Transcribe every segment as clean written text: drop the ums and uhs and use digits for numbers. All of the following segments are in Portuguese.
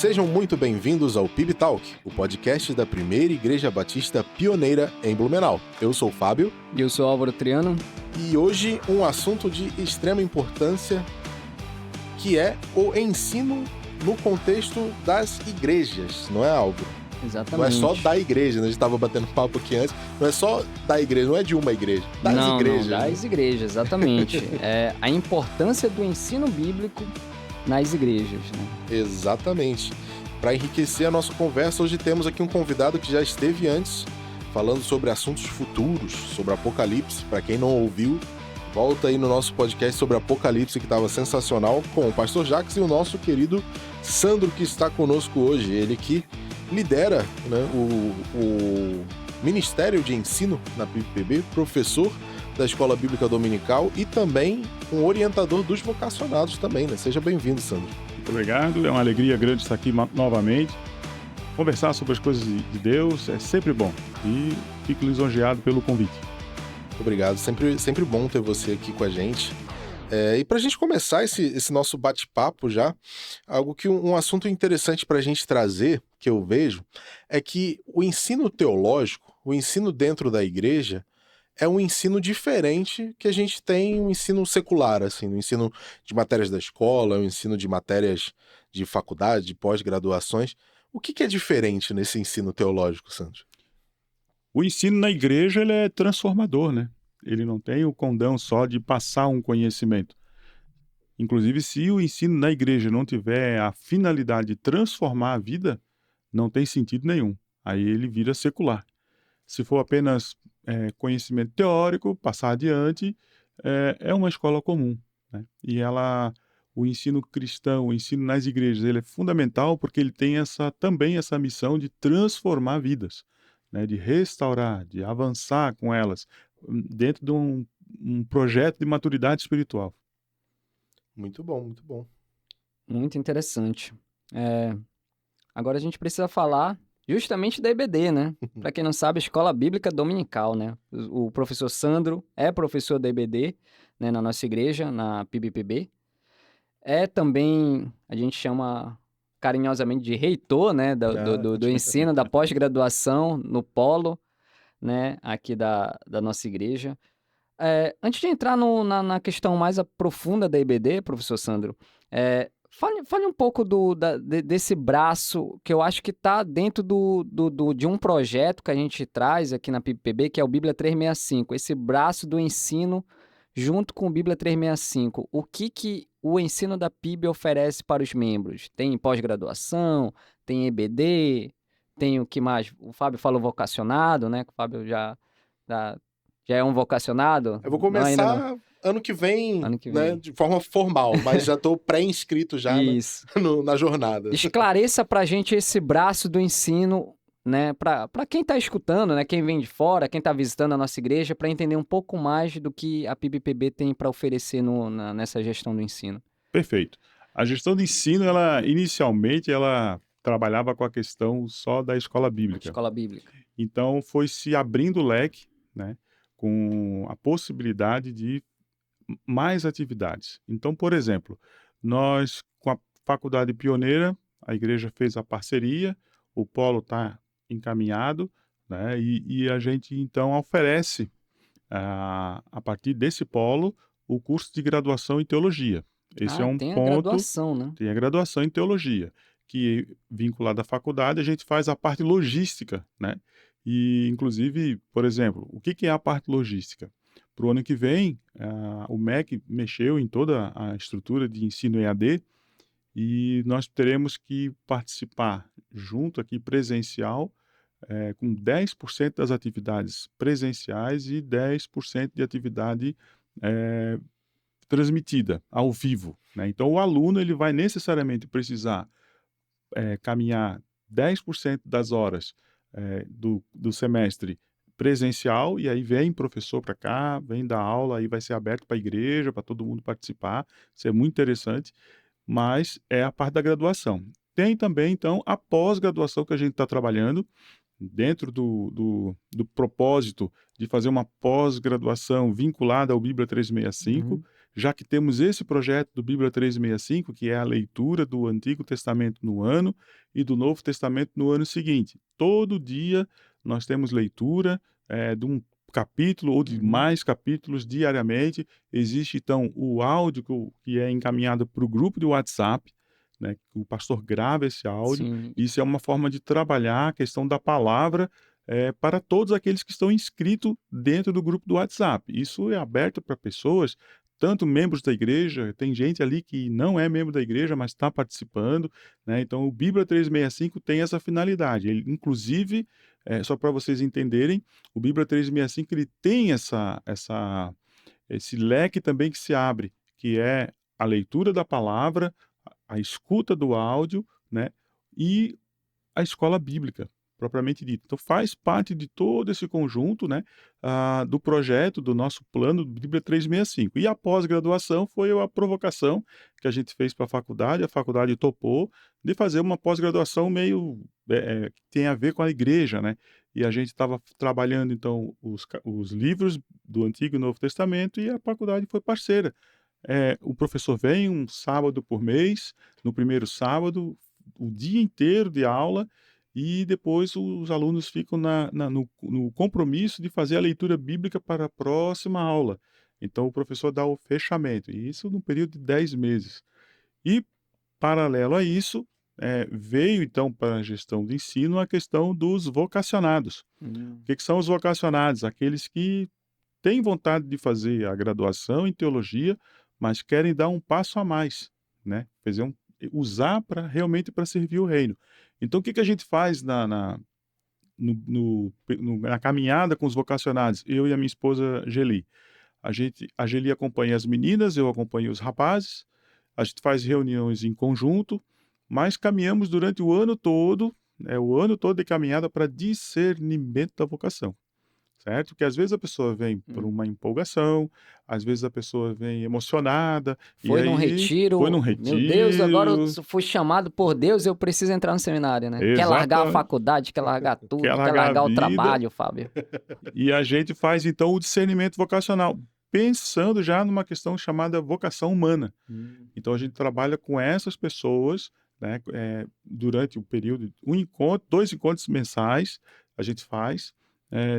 Sejam muito bem-vindos ao PIB Talk, o podcast da primeira Igreja Batista pioneira em Blumenau. Eu sou o Fábio. E eu sou o Álvaro Triano. E hoje um assunto de extrema importância, que é o ensino no contexto das igrejas, não é, Álvaro? Exatamente. Não é só da igreja, né? A gente estava batendo papo aqui antes. Não é só da igreja, não é de uma igreja. Das igrejas. Não, das igrejas, exatamente. É a importância do ensino bíblico nas igrejas, né? Exatamente. Para enriquecer a nossa conversa, hoje temos aqui um convidado que já esteve antes, falando sobre assuntos futuros, sobre Apocalipse. Para quem não ouviu, volta aí no nosso podcast sobre Apocalipse, que estava sensacional, com o pastor Jacques e o nosso querido Sandro, que está conosco hoje. Ele que lidera, né, o Ministério de Ensino na PIB, professor da Escola Bíblica Dominical e também um orientador dos vocacionados também, né? Seja bem-vindo, Sandro. Muito obrigado, é uma alegria grande estar aqui novamente. Conversar sobre as coisas de Deus é sempre bom e fico lisonjeado pelo convite. Muito obrigado, sempre bom ter você aqui com a gente. E para a gente começar esse nosso bate-papo já, algo que um assunto interessante para a gente trazer, que eu vejo, é que o ensino teológico, o ensino dentro da igreja, é um ensino diferente que a gente tem um ensino secular, assim, o ensino de matérias da escola, o ensino de matérias de faculdade, de pós-graduações. O que é diferente nesse ensino teológico, Sandro? O ensino na igreja ele é transformador, né? Ele não tem o condão só de passar um conhecimento. Inclusive, se o ensino na igreja não tiver a finalidade de transformar a vida, não tem sentido nenhum. Aí ele vira secular. Se for apenas conhecimento teórico, passar adiante, é uma escola comum, né? E o ensino cristão, o ensino nas igrejas, ele é fundamental porque ele tem também essa missão de transformar vidas, né? De restaurar, de avançar com elas, dentro de um projeto de maturidade espiritual. Muito bom, muito bom. Muito interessante. Agora a gente precisa falar justamente da EBD, né? Para quem não sabe, Escola Bíblica Dominical, né? O professor Sandro é professor da EBD, né, na nossa igreja, na PIB-PB. É também, a gente chama carinhosamente de reitor, né, do ensino, da pós-graduação no polo, né, aqui da nossa igreja. Antes de entrar na questão mais profunda da EBD, professor Sandro, fale um pouco desse braço que eu acho que está dentro de um projeto que a gente traz aqui na PIB-PB, que é o Bíblia 365, esse braço do ensino junto com o Bíblia 365. O que o ensino da PIB oferece para os membros? Tem pós-graduação, tem EBD, tem o que mais? O Fábio falou vocacionado, né? O Fábio já é um vocacionado? Eu vou começar ano que vem, né, de forma formal, mas já estou pré-inscrito já na jornada. Esclareça para a gente esse braço do ensino, né, para quem está escutando, né, quem vem de fora, quem está visitando a nossa igreja, para entender um pouco mais do que a PIB-PB tem para oferecer nessa gestão do ensino. Perfeito. A gestão de ensino, inicialmente, ela trabalhava com a questão só da escola bíblica. Escola bíblica. Então, foi se abrindo o leque, né, com a possibilidade de mais atividades. Então, por exemplo, nós, com a Faculdade Pioneira, a igreja fez a parceria, o polo está encaminhado, né, e a gente, então, oferece, a partir desse polo, o curso de graduação em teologia. Esse é um tem ponto. A graduação, né? Tem a graduação em teologia, que, vinculada à faculdade, a gente faz a parte logística, né? E, inclusive, por exemplo, o que é a parte logística? Para o ano que vem, o MEC mexeu em toda a estrutura de ensino EAD e nós teremos que participar junto aqui presencial, com 10% das atividades presenciais e 10% de atividade transmitida ao vivo, né? Então, o aluno ele vai necessariamente precisar caminhar 10% das horas do semestre presencial, e aí vem professor para cá, vem dar aula, aí vai ser aberto para a igreja, para todo mundo participar. Isso é muito interessante, mas é a parte da graduação. Tem também, então, a pós-graduação que a gente está trabalhando, dentro do propósito de fazer uma pós-graduação vinculada ao Bíblia 365, já que temos esse projeto do Bíblia 365, que é a leitura do Antigo Testamento no ano e do Novo Testamento no ano seguinte. Todo dia nós temos leitura de um capítulo ou de Uhum. mais capítulos diariamente. Existe, então, o áudio que é encaminhado para o grupo de WhatsApp, né? O pastor grava esse áudio. Sim. Isso é uma forma de trabalhar a questão da palavra para todos aqueles que estão inscritos dentro do grupo do WhatsApp. Isso é aberto para pessoas, tanto membros da igreja, tem gente ali que não é membro da igreja, mas está participando, né? Então, o Bíblia 365 tem essa finalidade. Ele, inclusive, só para vocês entenderem, o Bíblia 365 ele tem esse leque também que se abre, que é a leitura da palavra, a escuta do áudio, né? E a escola bíblica, propriamente dita. Então faz parte de todo esse conjunto, né, do projeto, do nosso plano do Bíblia 365. E a pós-graduação foi a provocação que a gente fez para a faculdade topou de fazer uma pós-graduação meio que tem a ver com a igreja, né? E a gente estava trabalhando, então, os livros do Antigo e Novo Testamento e a faculdade foi parceira. O professor vem um sábado por mês, no primeiro sábado, o dia inteiro de aula, e depois os alunos ficam no compromisso de fazer a leitura bíblica para a próxima aula. Então, o professor dá o fechamento, e isso no período de 10 meses. E, paralelo a isso, veio então para a gestão de ensino a questão dos vocacionados. O que são os vocacionados? Aqueles que têm vontade de fazer a graduação em teologia, mas querem dar um passo a mais, né? Usar realmente para servir o reino. Então, o que a gente faz na caminhada com os vocacionados? Eu e a minha esposa Geli. A Geli acompanha as meninas, eu acompanho os rapazes, a gente faz reuniões em conjunto, mas caminhamos durante o ano todo de caminhada para discernimento da vocação. Certo? Porque às vezes a pessoa vem por uma empolgação, às vezes a pessoa vem emocionada, e Foi num aí foi num retiro. Meu Deus, agora eu retiro, fui chamado por Deus, eu preciso entrar no seminário, né? Quer largar a exata, faculdade, quer largar quer tudo, quer largar a largar o vida, trabalho, Fábio. e a gente faz então o discernimento vocacional, pensando já numa questão chamada vocação humana. Então a gente trabalha com essas pessoas, né, durante o período, 2 encontros mensais a gente faz,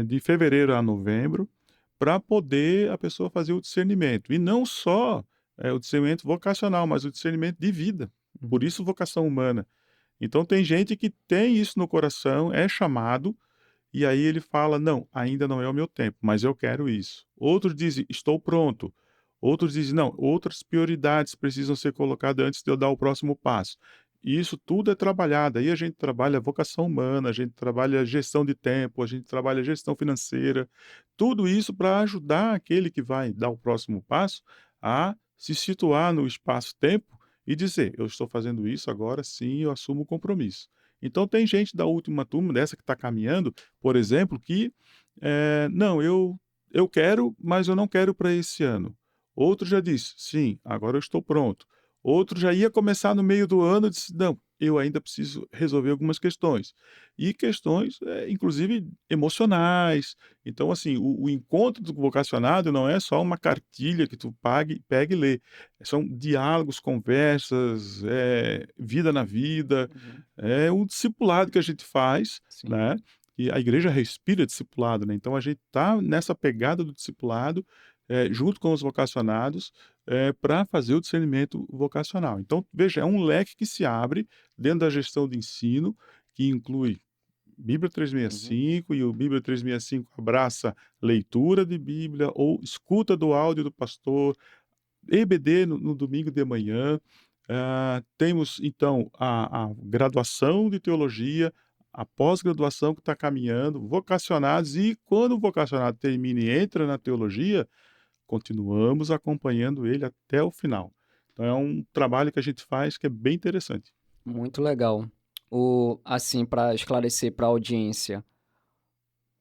de fevereiro a novembro, para poder a pessoa fazer o discernimento. E não só o discernimento vocacional, mas o discernimento de vida. Por isso, vocação humana. Então, tem gente que tem isso no coração, é chamado, e aí ele fala: não, ainda não é o meu tempo, mas eu quero isso. Outros dizem: estou pronto. Outros dizem: não, outras prioridades precisam ser colocadas antes de eu dar o próximo passo. E isso tudo é trabalhado. Aí a gente trabalha vocação humana, a gente trabalha gestão de tempo, a gente trabalha gestão financeira. Tudo isso para ajudar aquele que vai dar o próximo passo a se situar no espaço-tempo e dizer: eu estou fazendo isso agora, sim, eu assumo o compromisso. Então, tem gente da última turma, dessa que está caminhando, por exemplo, que não, eu quero, mas eu não quero para esse ano. Outro já disse: sim, agora eu estou pronto. Outro já ia começar no meio do ano e disse: não, eu ainda preciso resolver algumas questões. E questões, inclusive, emocionais. Então, assim, o encontro do vocacionado não é só uma cartilha que tu pega e lê. São diálogos, conversas, vida na vida. Uhum. É um discipulado que a gente faz, Sim. né? E a igreja respira discipulado, né? Então a gente está nessa pegada do discipulado, junto com os vocacionados, para fazer o discernimento vocacional. Então, veja, é um leque que se abre dentro da gestão de ensino, que inclui Bíblia Uhum. 365, e o Bíblia 365 abraça leitura de Bíblia ou escuta do áudio do pastor, EBD no domingo de manhã. Temos, então, a graduação de teologia, a pós-graduação que está caminhando, vocacionados, e quando o vocacionado termina e entra na teologia, continuamos acompanhando ele até o final. Então, é um trabalho que a gente faz que é bem interessante. Muito legal. Assim, para esclarecer para a audiência,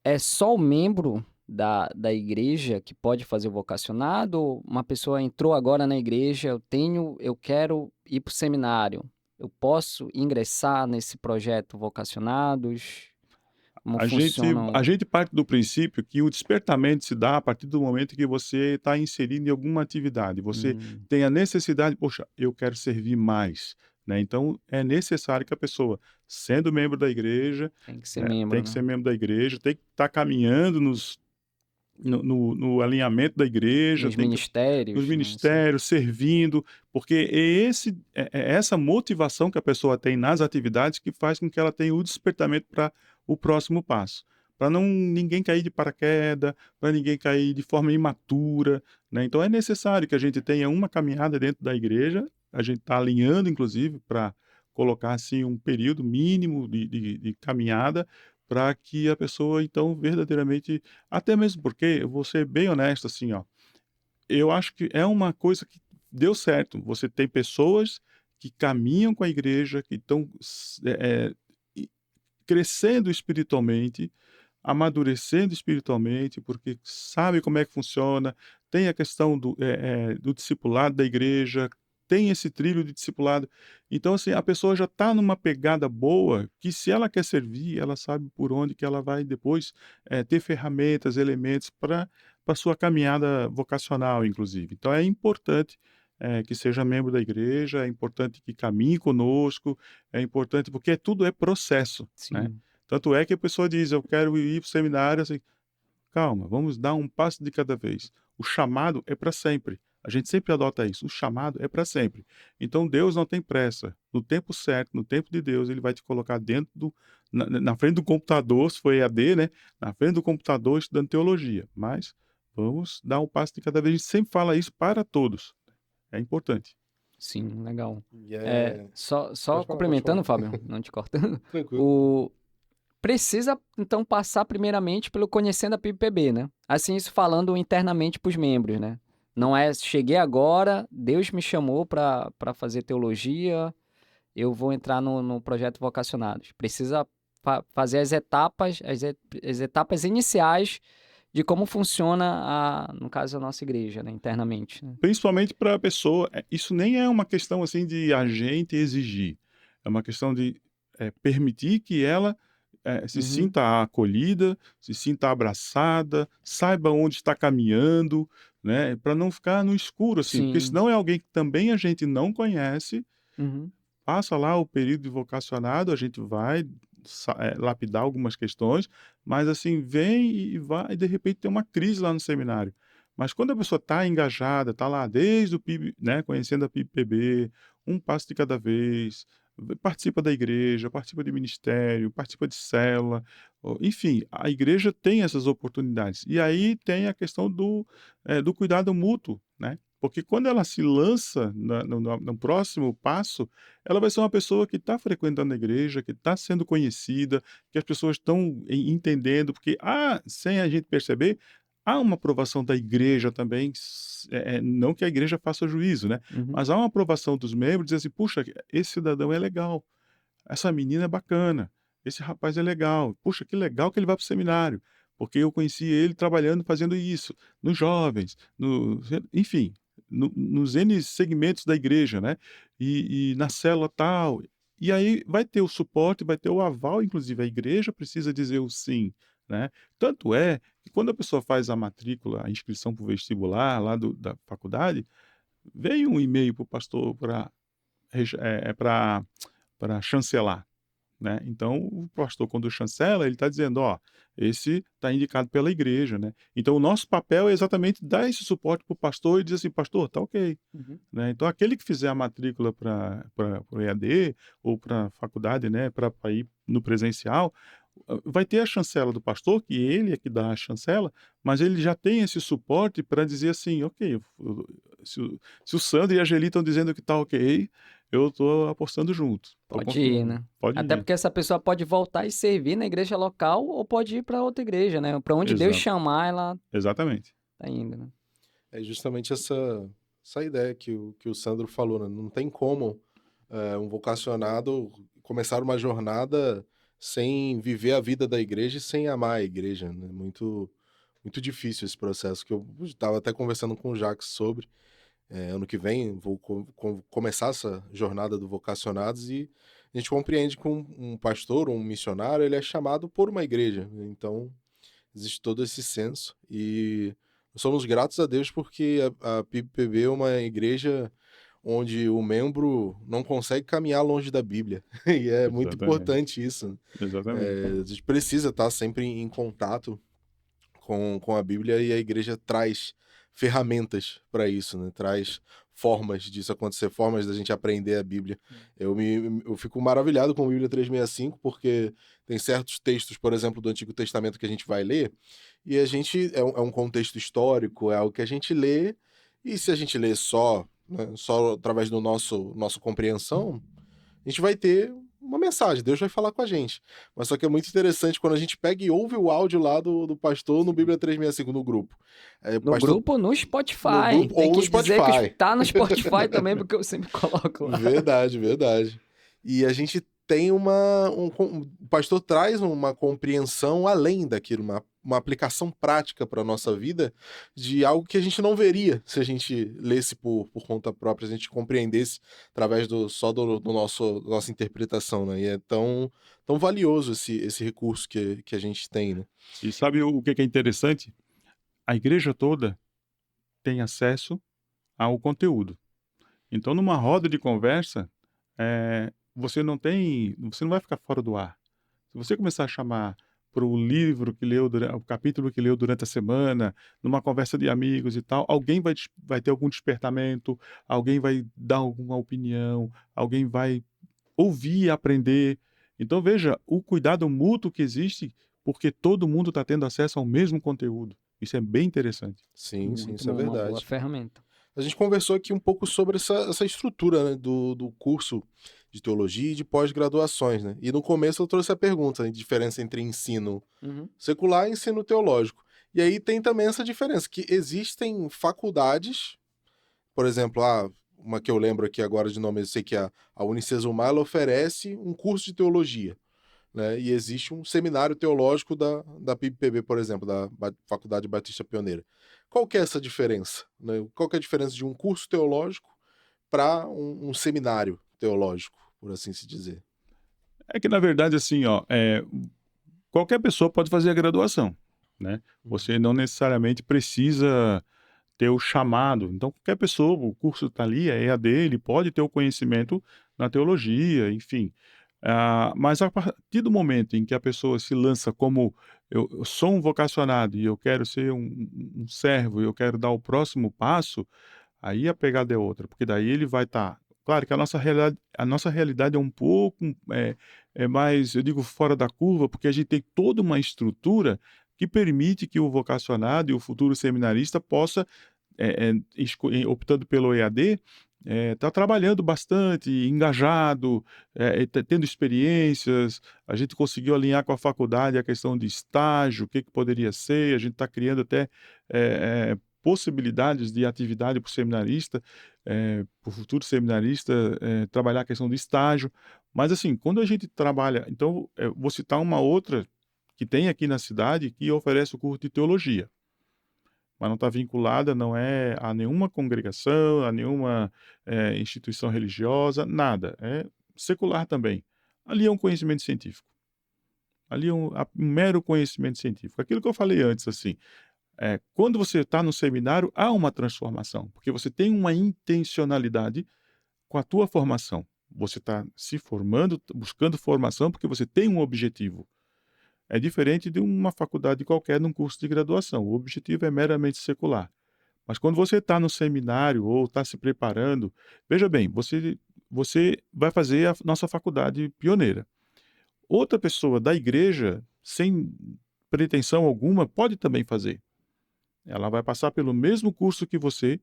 é só o membro da igreja que pode fazer o vocacionado? Ou uma pessoa entrou agora na igreja, eu quero ir para o seminário. Eu posso ingressar nesse projeto Vocacionados? Como A gente, funciona a gente parte do princípio que o despertamento se dá a partir do momento que você está inserido em alguma atividade. Você tem a necessidade, poxa, eu quero servir mais, né? Então, é necessário que a pessoa, sendo membro da igreja, Tem que ser né, membro, tem que né? ser membro da igreja, tem que estar caminhando no alinhamento da igreja, Nos tem que nos ministérios, né? Assim. ministérios, servindo, porque é essa motivação que a pessoa tem nas atividades que faz com que ela tenha o despertamento para o próximo passo. Para não ninguém cair de paraquedas, para ninguém cair de forma imatura, né? Então é necessário que a gente tenha uma caminhada dentro da igreja, a gente está alinhando, inclusive, para colocar assim um período mínimo de caminhada para que a pessoa, então, verdadeiramente, até mesmo porque, eu vou ser bem honesto, assim, ó, eu acho que é uma coisa que deu certo. Você tem pessoas que caminham com a igreja, que estão crescendo espiritualmente, amadurecendo espiritualmente, porque sabe como é que funciona, tem a questão do discipulado da igreja, tem esse trilho de discipulado. Então, assim, a pessoa já está numa pegada boa, que se ela quer servir, ela sabe por onde que ela vai depois ter ferramentas, elementos para sua caminhada vocacional, inclusive. Então, é importante que seja membro da igreja, é importante que caminhe conosco, é importante porque tudo é processo, né? Sim, Tanto é que a pessoa diz: "Eu quero ir para o seminário", assim, calma, vamos dar um passo de cada vez. O chamado é para sempre. A gente sempre adota isso, o chamado é para sempre. Então Deus não tem pressa. No tempo certo, no tempo de Deus, ele vai te colocar dentro na frente do computador, se for EAD, né, na frente do computador estudando teologia. Mas vamos dar um passo de cada vez. A gente sempre fala isso para todos. É importante. sim, legal. E é... Só Pode falar, pode falar. complementando, Fábio, não te cortando, Tranquilo. o... precisa, então, passar primeiramente pelo conhecendo a PIBPB, né? Assim, isso falando internamente para os membros, né? Não é, cheguei agora, Deus me chamou para fazer teologia, eu vou entrar no projeto Vocacionados. Precisa fazer as etapas iniciais de como funciona, no caso, a nossa igreja, né? Internamente, né? Principalmente para a pessoa, isso nem é uma questão assim de a gente exigir, é uma questão de permitir que ela se Uhum. sinta acolhida, se sinta abraçada, saiba onde está caminhando, né, para não ficar no escuro assim, porque Sim. senão é alguém que também a gente não conhece, Uhum. passa lá o período de vocacionado, a gente vai lapidar algumas questões, mas assim, vem e vai, e de repente tem uma crise lá no seminário. Mas quando a pessoa está engajada, está lá desde o PIB, né, conhecendo a PIB-PB, um passo de cada vez, participa da igreja, participa de ministério, participa de célula, enfim, a igreja tem essas oportunidades. E aí tem a questão do cuidado mútuo, né? Porque quando ela se lança no próximo passo, ela vai ser uma pessoa que está frequentando a igreja, que está sendo conhecida, que as pessoas estão entendendo, porque sem a gente perceber, há uma aprovação da igreja também, não que a igreja faça juízo, né? Uhum. Mas há uma aprovação dos membros, dizer assim, puxa, esse cidadão é legal, essa menina é bacana, esse rapaz é legal, puxa, que legal que ele vai para o seminário, porque eu conheci ele trabalhando, fazendo isso, nos jovens, enfim, nos N segmentos da igreja, né? E na célula tal. E aí vai ter o suporte, vai ter o aval, inclusive a igreja precisa dizer o sim, né? Tanto é que quando a pessoa faz a matrícula, a inscrição para o vestibular lá da faculdade, vem um e-mail para o pastor para chancelar, né? Então, o pastor, quando chancela, ele está dizendo: ó, esse está indicado pela igreja, né? Então, o nosso papel é exatamente dar esse suporte para o pastor e dizer assim: pastor, tá ok. Uhum. Né? Então, aquele que fizer a matrícula para o EAD ou para a faculdade, né, para ir no presencial, vai ter a chancela do pastor, que ele é que dá a chancela, mas ele já tem esse suporte para dizer assim: ok, se o Sandro e a Geli estão dizendo que está ok, eu estou apostando junto, estou Pode ir, confiando, né? pode Até ir. porque essa pessoa pode voltar e servir na igreja local ou pode ir para outra igreja, né? Para onde Deus Exato, chamar, ela exatamente. tá indo, né? É justamente essa ideia que o Sandro falou, né? Não tem como um vocacionado começar uma jornada sem viver a vida da igreja e sem amar a igreja, né? Muito, muito difícil esse processo, que eu estava até conversando com o Jacques sobre. Ano que vem vou começar essa jornada do Vocacionados e a gente compreende que um pastor, um missionário, ele é chamado por uma igreja. Então, existe todo esse senso e somos gratos a Deus porque a PIBPB é uma igreja onde o membro não consegue caminhar longe da Bíblia. E é muito Exatamente. importante isso. Exatamente. A gente precisa estar sempre em contato com a Bíblia e a igreja traz ferramentas para isso, né? Traz formas disso acontecer, formas da gente aprender a Bíblia. Eu fico maravilhado com a Bíblia 365 porque tem certos textos, por exemplo, do Antigo Testamento que a gente vai ler e a gente é um contexto histórico, é algo que a gente lê e se a gente lê só, né, só através do nossa compreensão, a gente vai ter uma mensagem, Deus vai falar com a gente. Mas só que é muito interessante quando a gente pega e ouve o áudio lá do pastor no Bíblia 365 no grupo. No grupo ou no Spotify. No grupo Tem ou que no dizer Spotify. que tá no Spotify também, porque eu sempre coloco lá. Verdade, verdade. E a gente tem o pastor traz uma compreensão além daquilo, uma aplicação prática para a nossa vida de algo que a gente não veria se a gente lesse por conta própria, se a gente compreendesse através só da nossa interpretação, né? E é tão valioso esse recurso que a gente tem, né? E sabe o que é interessante? A igreja toda tem acesso ao conteúdo. Então, numa roda de conversa, você não vai ficar fora do ar. Se você começar a chamar para o livro que leu, o capítulo que leu durante a semana, numa conversa de amigos e tal, alguém vai ter algum despertamento, alguém vai dar alguma opinião, alguém vai ouvir e aprender. Então, veja, o cuidado mútuo que existe, porque todo mundo está tendo acesso ao mesmo conteúdo. Isso é bem interessante. Sim, Muito isso é bom, uma boa verdade. ferramenta. A gente conversou aqui um pouco sobre essa estrutura, né, do curso de teologia e de pós-graduações, né? E no começo eu trouxe a pergunta, a diferença entre ensino secular e ensino teológico. E aí tem também essa diferença, que existem faculdades, por exemplo, uma que eu lembro aqui agora de nome, eu sei que a Unicesumar, ela oferece um curso de teologia, né? E existe um seminário teológico da PIBPB, por exemplo, da Faculdade Batista Pioneira. Qual que é essa diferença, né? Qual que é a diferença de um curso teológico para um seminário teológico, por assim se dizer? É que, na verdade, assim, qualquer pessoa pode fazer a graduação, né? Você não necessariamente precisa ter o chamado. Então, qualquer pessoa, o curso está ali, é EAD, ele pode ter o conhecimento na teologia, enfim. Mas a partir do momento em que a pessoa se lança como eu sou um vocacionado e eu quero ser um servo, eu quero dar o próximo passo, aí a pegada é outra, porque daí ele vai estar. Claro que a nossa realidade é um pouco mais, eu digo, fora da curva, porque a gente tem toda uma estrutura que permite que o vocacionado e o futuro seminarista possa, optando pelo EAD, tá trabalhando bastante, engajado, tendo experiências. A gente conseguiu alinhar com a faculdade a questão de estágio, o que poderia ser. A gente está criando até possibilidades de atividade para o seminarista, para o futuro seminarista, trabalhar a questão de estágio. Mas, assim, quando a gente trabalha. Então, vou citar uma outra que tem aqui na cidade que oferece o curso de teologia, mas não está vinculada, não é a nenhuma congregação, a nenhuma instituição religiosa, nada. É secular também. Ali é um conhecimento científico. Ali é um mero conhecimento científico. Aquilo que eu falei antes, assim, quando você está no seminário, há uma transformação, porque você tem uma intencionalidade com a tua formação. Você está se formando, buscando formação, porque você tem um objetivo. É diferente de uma faculdade qualquer num curso de graduação. O objetivo é meramente secular. Mas quando você está no seminário ou está se preparando, veja bem, você vai fazer a nossa faculdade pioneira. Outra pessoa da igreja, sem pretensão alguma, pode também fazer. Ela vai passar pelo mesmo curso que você,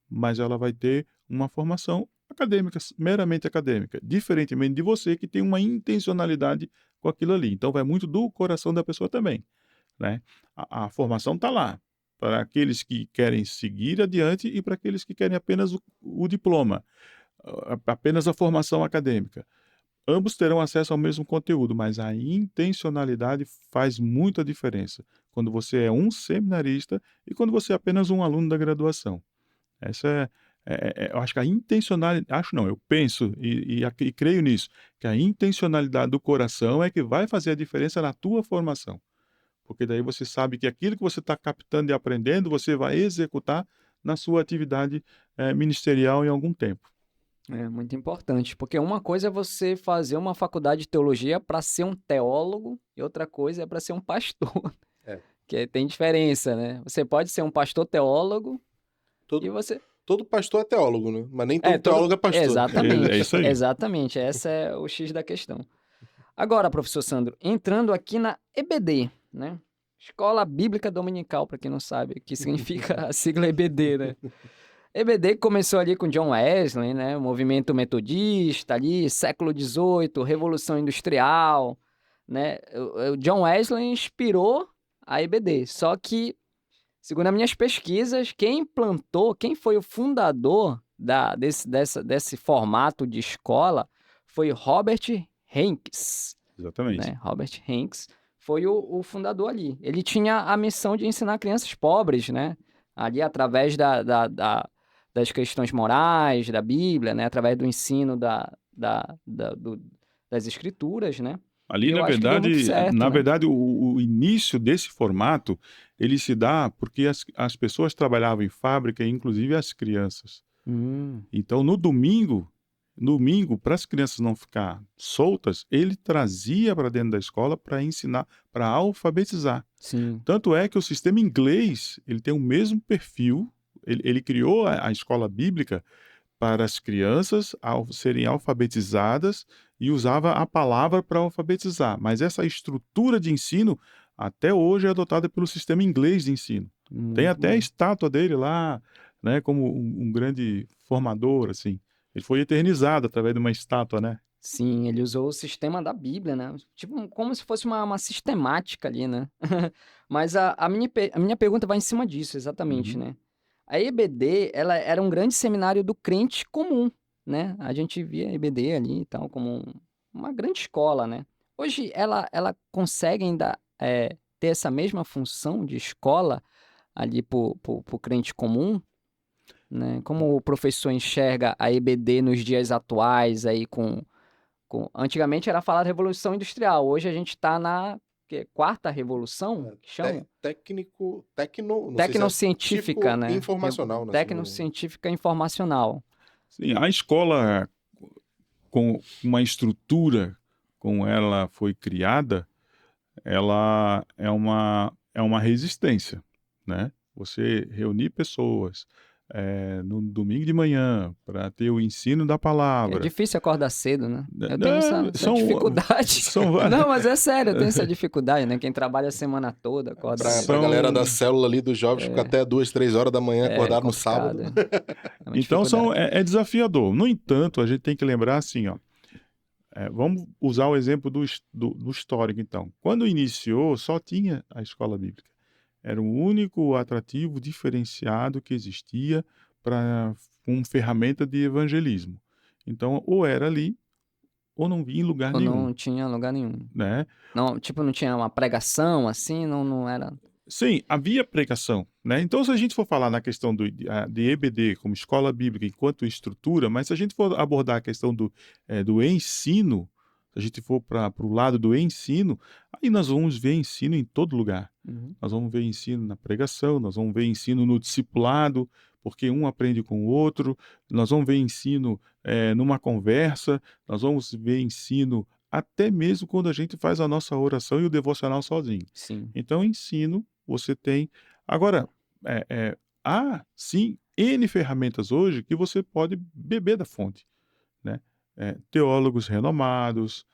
mas ela vai ter uma formação acadêmica, meramente acadêmica, diferentemente de você que tem uma intencionalidade com aquilo ali. Então vai muito do coração da pessoa também, né? A formação está lá para aqueles que querem seguir adiante e para aqueles que querem apenas o diploma, apenas a formação acadêmica. Ambos terão acesso ao mesmo conteúdo, mas a intencionalidade faz muita diferença quando você é um seminarista e quando você é apenas um aluno da graduação. Essa Eu acho que a intencionalidade, acho não, eu penso e creio nisso, que a intencionalidade do coração é que vai fazer a diferença na tua formação. Porque daí você sabe que aquilo que você está captando e aprendendo, você vai executar na sua atividade ministerial em algum tempo. É muito importante, porque uma coisa é você fazer uma faculdade de teologia para ser um teólogo e outra coisa é para ser um pastor. É. Que tem diferença, né? Você pode ser um pastor teólogo Todo, e você... todo pastor é teólogo, né? Mas nem todo teólogo é pastor. Exatamente, É isso aí. exatamente. Essa é o X da questão. Agora, professor Sandro, entrando aqui na EBD, né? Escola Bíblica Dominical, para quem não sabe, que significa a sigla EBD, né? EBD começou ali com John Wesley, né? O movimento metodista ali, século XVIII, Revolução Industrial, né? O John Wesley inspirou a EBD, só que, segundo as minhas pesquisas, quem foi o fundador desse formato de escola foi Robert Hanks, Exatamente. né? Robert Hanks foi o fundador ali. Ele tinha a missão de ensinar crianças pobres, né? Ali através das questões morais, da Bíblia, né? Através do ensino das escrituras, né? Ali, E eu acho que deu muito certo, na né? verdade, o início desse formato, ele se dá porque as pessoas trabalhavam em fábrica, inclusive as crianças. Então, no domingo, para as crianças não ficar soltas, ele trazia para dentro da escola para ensinar, para alfabetizar. Sim. Tanto é que o sistema inglês, ele tem o mesmo perfil, ele criou a escola bíblica para as crianças serem alfabetizadas e usava a palavra para alfabetizar. Mas essa estrutura de ensino, até hoje, é adotada pelo sistema inglês de ensino. Tem até a estátua dele lá, né, como um grande formador, assim. Ele foi eternizado através de uma estátua, né? Sim, ele usou o sistema da Bíblia, né? Tipo, como se fosse uma sistemática ali, né? Mas a minha pergunta vai em cima disso, exatamente, Uhum. né? A EBD, ela era um grande seminário do crente comum, né? A gente via a EBD ali e tal, como uma grande escola, né? Hoje, ela consegue ainda ter essa mesma função de escola ali pro crente comum, né? Como o professor enxerga a EBD nos dias atuais aí antigamente era falar Revolução Industrial, hoje a gente está na quarta revolução, que chama? Não sei se Tecnocientífica, tipo né? informacional, né? Tecnocientífica informacional. Sim, a escola, com uma estrutura como ela foi criada, ela é uma resistência, né? Você reunir pessoas no domingo de manhã para ter o ensino da É palavra. difícil acordar cedo, né? Eu tenho Não, essa dificuldade. são Não, mas é sério, eu tenho essa dificuldade, né? Quem trabalha a semana toda, acorda cedo. Pra galera da célula ali dos jovens, fica até 2, 3 horas da manhã acordado no complicado, sábado. É uma Então dificuldade. é desafiador. No entanto, a gente tem que lembrar assim, ó. Vamos usar o exemplo do histórico, então. Quando iniciou, só tinha a escola bíblica. Era o único atrativo diferenciado que existia como ferramenta de evangelismo. Então, ou era ali, ou não via em lugar Ou nenhum, não tinha lugar nenhum. né? Não, tipo, não tinha uma pregação assim, não era... Sim, havia pregação, né? Então, se a gente for falar na questão de EBD como escola bíblica enquanto estrutura, mas se a gente for abordar a questão do ensino, se a gente for para o lado do ensino, aí nós vamos ver ensino em todo lugar. Uhum. Nós vamos ver ensino na pregação, nós vamos ver ensino no discipulado, porque um aprende com o outro, nós vamos ver ensino numa conversa, nós vamos ver ensino até mesmo quando a gente faz a nossa oração e o devocional sozinho. Sim. Então, ensino, você tem. Agora, há sim N ferramentas hoje que você pode beber da fonte, né? Teólogos renomados,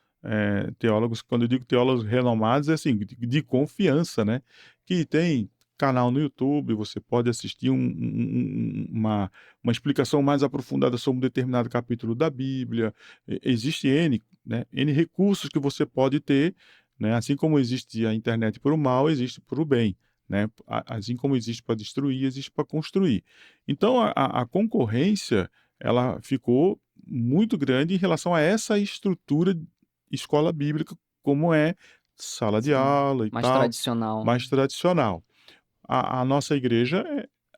teólogos, quando eu digo teólogos renomados, é assim, de confiança, né? Que tem canal no YouTube, você pode assistir uma explicação mais aprofundada sobre um determinado capítulo da Bíblia. Existe N, né, N recursos que você pode ter, né? Assim como existe a internet para o mal, existe para o bem, né? Assim como existe para destruir, existe para construir. Então, a concorrência, ela ficou muito grande em relação a essa estrutura de escola bíblica, como é sala de Sim. aula e Mais tal, tradicional. mais tradicional. A nossa igreja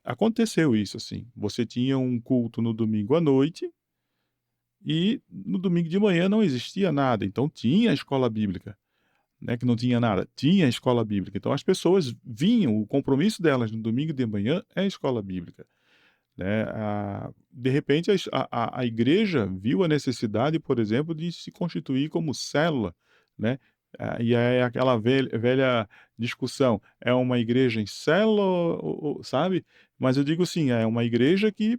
aconteceu isso, assim. Você tinha um culto no domingo à noite e no domingo de manhã não existia nada, então tinha a escola bíblica. Não é que não tinha nada, tinha a escola bíblica. Então as pessoas vinham, o compromisso delas no domingo de manhã é a escola bíblica, né. De repente a igreja viu a necessidade, por exemplo, de se constituir como célula, né. E é aquela velha discussão, é uma igreja em célula ou sabe? Mas eu digo assim, é uma igreja que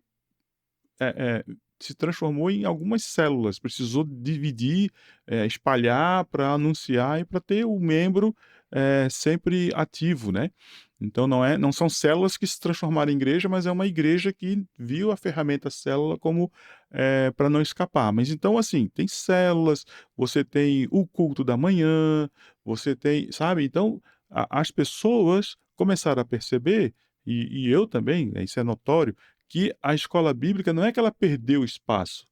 se transformou em algumas células, precisou dividir, espalhar para anunciar e para ter o membro, sempre ativo, né. Então não são células que se transformaram em igreja, mas é uma igreja que viu a ferramenta célula como, para não escapar. Mas então, assim, tem células, você tem o culto da manhã, você tem sabe, então as pessoas começaram a perceber, e eu também, isso é notório, que a escola bíblica não é que ela perdeu espaço,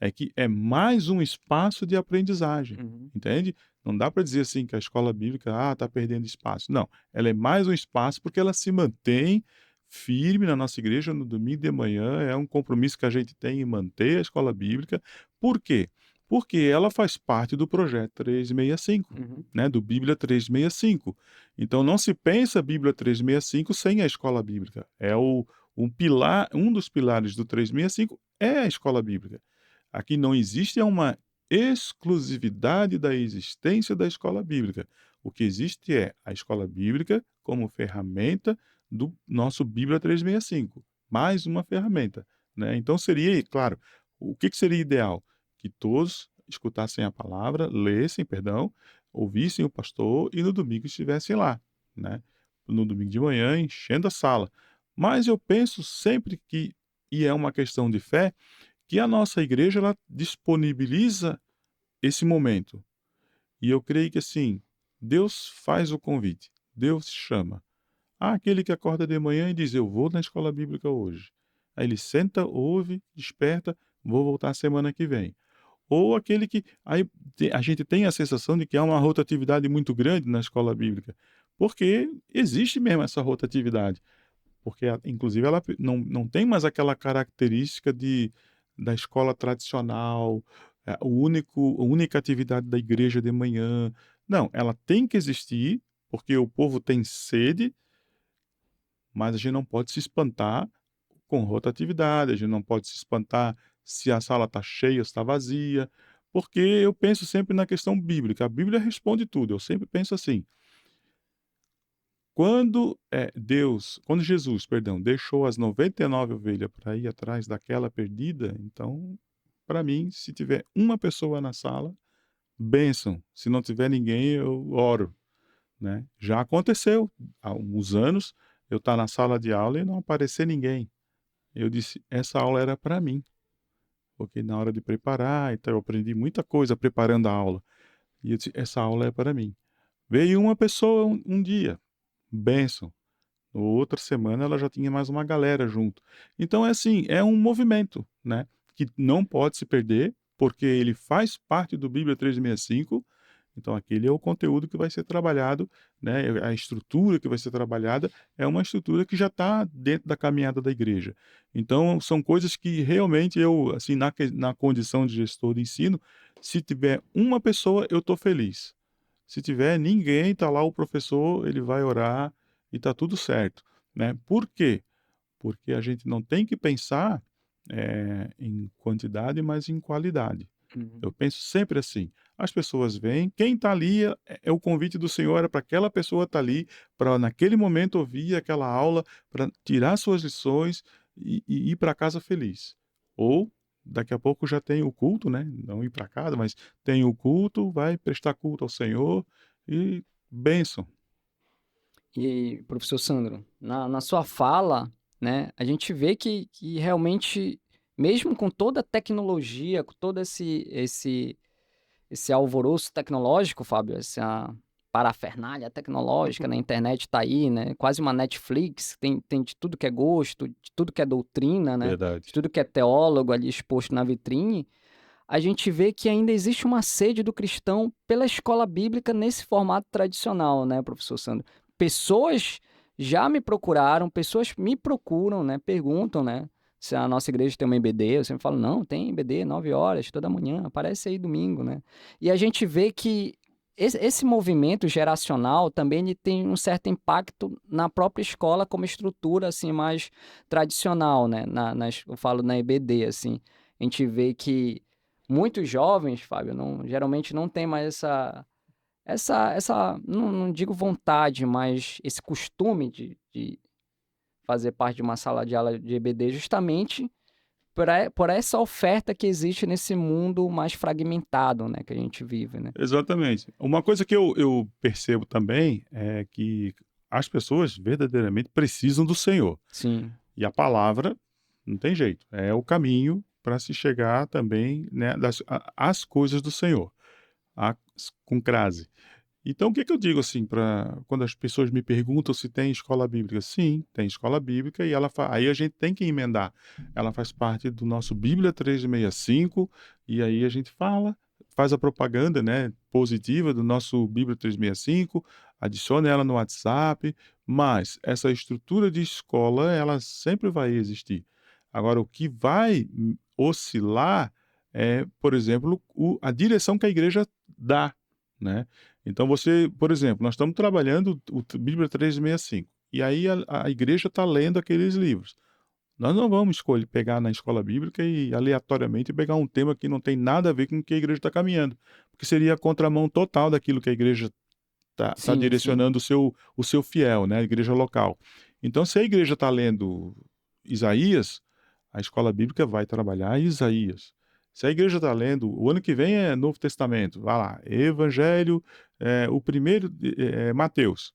é que é mais um espaço de aprendizagem, Uhum. entende? Não dá para dizer assim que a escola bíblica, está perdendo espaço. Não, ela é mais um espaço porque ela se mantém firme na nossa igreja no domingo de manhã, é um compromisso que a gente tem em manter a escola bíblica. Por quê? Porque ela faz parte do projeto 365, Uhum. né, do Bíblia 365. Então não se pensa Bíblia 365 sem a escola bíblica. Um dos pilares do 365 é a escola bíblica. Aqui não existe uma exclusividade da existência da escola bíblica. O que existe é a escola bíblica como ferramenta do nosso Bíblia 365, mais uma ferramenta, né. Então seria, claro, o que seria ideal? Que todos escutassem a palavra, lessem, perdão, ouvissem o pastor e no domingo estivessem lá, né. No domingo de manhã enchendo a sala. Mas eu penso sempre que, e é uma questão de fé, que a nossa igreja ela disponibiliza esse momento. E eu creio que assim, Deus faz o convite, Deus chama. Há aquele que acorda de manhã e diz: "Eu vou na escola bíblica hoje". Aí ele senta, ouve, desperta: "Vou voltar semana que vem". Ou aquele que aí a gente tem a sensação de que há uma rotatividade muito grande na escola bíblica, porque existe mesmo essa rotatividade. Porque inclusive ela não tem mais aquela característica da escola tradicional, a única atividade da igreja de manhã. Não, ela tem que existir, porque o povo tem sede, mas a gente não pode se espantar com rotatividade, a gente não pode se espantar se a sala está cheia ou está vazia, porque eu penso sempre na questão bíblica, a Bíblia responde tudo, eu sempre penso assim: quando Jesus, perdão, deixou as 99 ovelhas para ir atrás daquela perdida, então, para mim, se tiver uma pessoa na sala, bênção, se não tiver ninguém, eu oro, né. Já aconteceu, há uns anos, eu estar na sala de aula e não aparecer ninguém. Eu disse: "Essa aula era para mim", porque na hora de preparar, então eu aprendi muita coisa preparando a aula, e eu disse: "Essa aula é para mim". Veio uma pessoa um dia, bênção. Outra semana ela já tinha mais uma galera junto. Então é assim, é um movimento, né, que não pode se perder, porque ele faz parte do Bíblia 365, então aquele é o conteúdo que vai ser trabalhado, né, a estrutura que vai ser trabalhada é uma estrutura que já está dentro da caminhada da igreja. Então são coisas que realmente eu, assim, na condição de gestor de ensino, se tiver uma pessoa eu estou feliz. Se tiver ninguém, está lá o professor, ele vai orar e está tudo certo, né. Por quê? Porque a gente não tem que pensar, em quantidade, mas em qualidade. Uhum. Eu penso sempre assim, as pessoas vêm, quem está ali é o convite do Senhor, é para aquela pessoa estar ali, para naquele momento ouvir aquela aula, para tirar suas lições e ir para casa feliz. Ou daqui a pouco já tem o culto, né, não ir para casa, mas tem o culto, vai prestar culto ao Senhor e bênção. E, professor Sandro, na sua fala, né, a gente vê que realmente, mesmo com toda a tecnologia, com todo esse alvoroço tecnológico, Fábio, essa parafernália tecnológica, na internet tá aí, né, quase uma Netflix, tem de tudo que é gosto, de tudo que é doutrina, né, de Verdade. tudo que é teólogo ali exposto na vitrine, a gente vê que ainda existe uma sede do cristão pela escola bíblica nesse formato tradicional, né, professor Sandro? Pessoas já me procuraram, pessoas me procuram, né? Perguntam, né? Se a nossa igreja tem uma EBD, eu sempre falo, não, tem EBD, 9 horas, toda manhã, aparece aí domingo, né? E a gente vê que esse movimento geracional também ele tem um certo impacto na própria escola como estrutura, assim, mais tradicional, né? Eu falo na EBD, assim. A gente vê que muitos jovens, Fábio, geralmente não tem mais não digo vontade, mas esse costume de fazer parte de uma sala de aula de EBD justamente por essa oferta que existe nesse mundo mais fragmentado, né, que a gente vive, né? Exatamente. Uma coisa que eu percebo também é que as pessoas verdadeiramente precisam do Senhor. Sim, E a palavra não tem jeito, é o caminho para se chegar também, né, às coisas do Senhor, com crase. Então, o que eu digo assim, quando as pessoas me perguntam se tem escola bíblica? Sim, tem escola bíblica e aí a gente tem que emendar. Ela faz parte do nosso Bíblia 365 e aí a gente faz a propaganda, né, positiva do nosso Bíblia 365, adiciona ela no WhatsApp, mas essa estrutura de escola, ela sempre vai existir. Agora, o que vai oscilar é, por exemplo, a direção que a igreja dá, né? Então você, por exemplo, nós estamos trabalhando o Bíblia 365 e aí a igreja está lendo aqueles livros. Nós não vamos pegar na escola bíblica e aleatoriamente pegar um tema que não tem nada a ver com o que a igreja está caminhando, porque seria a contramão total daquilo que a igreja está sim, sim. direcionando o seu fiel, né? A igreja local. Então, se a igreja está lendo Isaías, a escola bíblica vai trabalhar Isaías. Se a igreja está lendo, o ano que vem é Novo Testamento, vai lá, Evangelho, o primeiro é Mateus.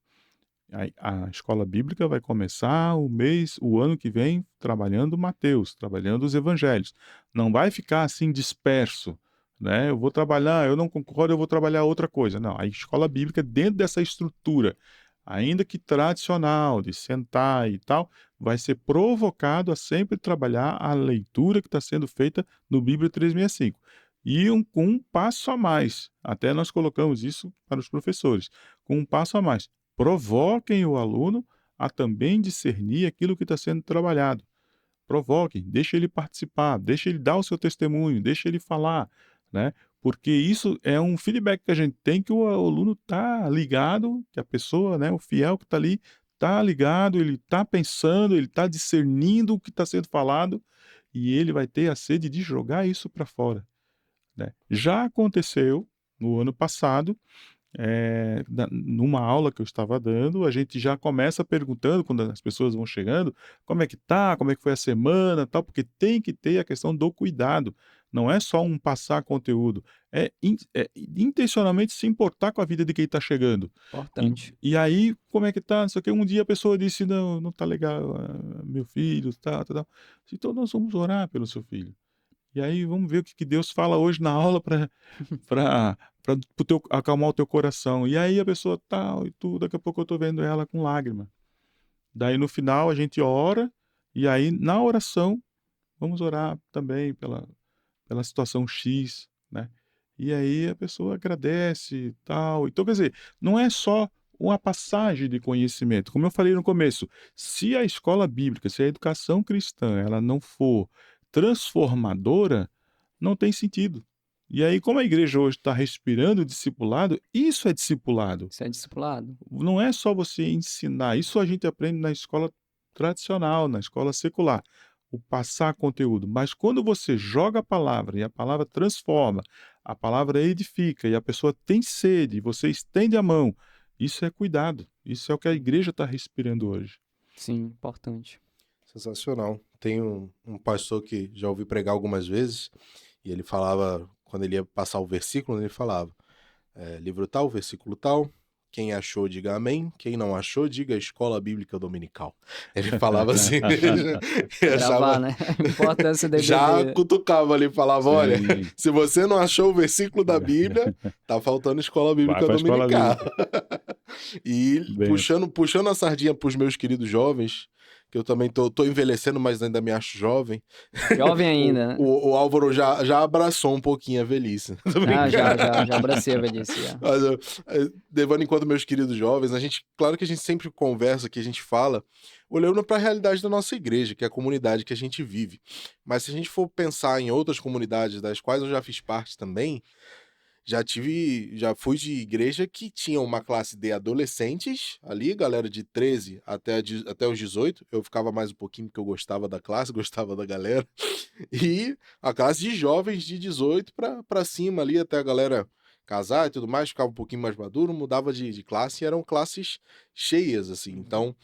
A escola bíblica vai começar o ano que vem, trabalhando Mateus, trabalhando os evangelhos. Não vai ficar assim disperso, né? Eu vou trabalhar, eu não concordo, eu vou trabalhar outra coisa. Não, a escola bíblica, dentro dessa estrutura, ainda que tradicional, de sentar e tal, vai ser provocado a sempre trabalhar a leitura que está sendo feita no Bíblia 365. E com um passo a mais, até nós colocamos isso para os professores, com um passo a mais. Provoquem o aluno a também discernir aquilo que está sendo trabalhado. Provoquem, deixe ele participar, deixe ele dar o seu testemunho, deixe ele falar, né? Porque isso é um feedback que a gente tem que o aluno está ligado, que a pessoa, né, o fiel que está ali, está ligado, ele está pensando, ele está discernindo o que está sendo falado e ele vai ter a sede de jogar isso para fora, né? Já aconteceu no ano passado, numa aula que eu estava dando, a gente já começa perguntando, quando as pessoas vão chegando, como é que tá, como é que foi a semana, tal, porque tem que ter a questão do cuidado. Não é só um passar conteúdo, é intencionalmente se importar com a vida de quem está chegando. Importante. E aí, como é que tá? Só que um dia a pessoa disse, não tá legal, meu filho, tá. Então nós vamos orar pelo seu filho. E aí vamos ver o que Deus fala hoje na aula para acalmar o teu coração. E aí a pessoa tal e tudo, daqui a pouco eu estou vendo ela com lágrima. Daí no final a gente ora, e aí na oração vamos orar também pela situação X, né? E aí a pessoa agradece e tal. Então, quer dizer, não é só uma passagem de conhecimento. Como eu falei no começo, se a escola bíblica, se a educação cristã, ela não for transformadora, não tem sentido. E aí, como a igreja hoje está respirando discipulado, isso é discipulado. Isso é discipulado. Não é só você ensinar, isso a gente aprende na escola tradicional, na escola secular, o passar conteúdo. Mas quando você joga a palavra e a palavra transforma, a palavra edifica e a pessoa tem sede, você estende a mão, isso é cuidado. Isso é o que a igreja está respirando hoje. Sim, importante. Sensacional. Tem um pastor que já ouvi pregar algumas vezes, e ele falava, quando ele ia passar o versículo, ele falava, livro tal, versículo tal, quem achou, diga amém, quem não achou, diga escola bíblica dominical. Ele falava assim, Gravar, né? A importância da já cutucava ali, falava, olha, Sim. se você não achou o versículo da Bíblia, tá faltando escola bíblica Vai pra escola dominical. E Bem. puxando a sardinha pros meus queridos jovens, que eu também tô envelhecendo, mas ainda me acho jovem. Jovem ainda, né? O Álvaro já abraçou um pouquinho a velhice. Tô Ah, brincando. já abracei a velhice, já. Mas levando em conta meus queridos jovens, claro que a gente sempre conversa, que a gente fala, olhando para a realidade da nossa igreja, que é a comunidade que a gente vive. Mas se a gente for pensar em outras comunidades das quais eu já fiz parte também, já fui de igreja que tinha uma classe de adolescentes, ali, galera de 13 até os 18. Eu ficava mais um pouquinho porque eu gostava da classe, gostava da galera. E a classe de jovens de 18 pra cima ali, até a galera casar e tudo mais, ficava um pouquinho mais maduro, mudava de classe e eram classes cheias, assim. Então,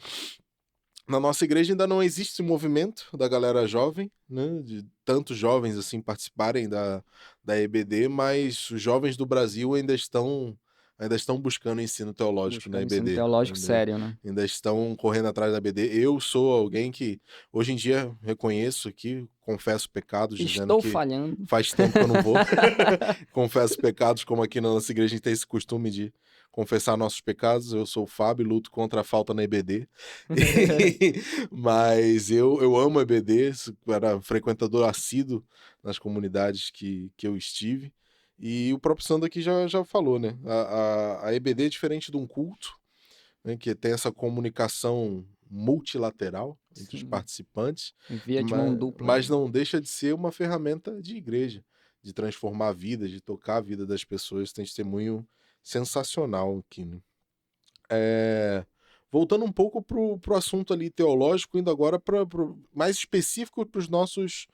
na nossa igreja ainda não existe esse movimento da galera jovem, né? De tantos jovens assim participarem da EBD, mas os jovens do Brasil ainda estão buscando ensino teológico na Buscando ensino EBD. teológico sério, né? Ainda estão correndo atrás da EBD. Eu sou alguém que hoje em dia reconheço aqui, confesso pecados, dizendo Estou que falhando. faz tempo que eu não vou. Confesso pecados, como aqui na nossa igreja a gente tem esse costume de confessar nossos pecados. Eu sou o Fábio, luto contra a falta na EBD. Mas eu amo a EBD, era frequentador assíduo nas comunidades que eu estive. E o próprio Sandro aqui já falou, né? A EBD é diferente de um culto, né? Que tem essa comunicação multilateral entre os Sim. participantes, Via de mão dupla. mas não deixa de ser uma ferramenta de igreja, de transformar a vida, de tocar a vida das pessoas. Tem testemunho sensacional aqui, né? Voltando um pouco pro assunto ali teológico, indo agora mais específico para os nossos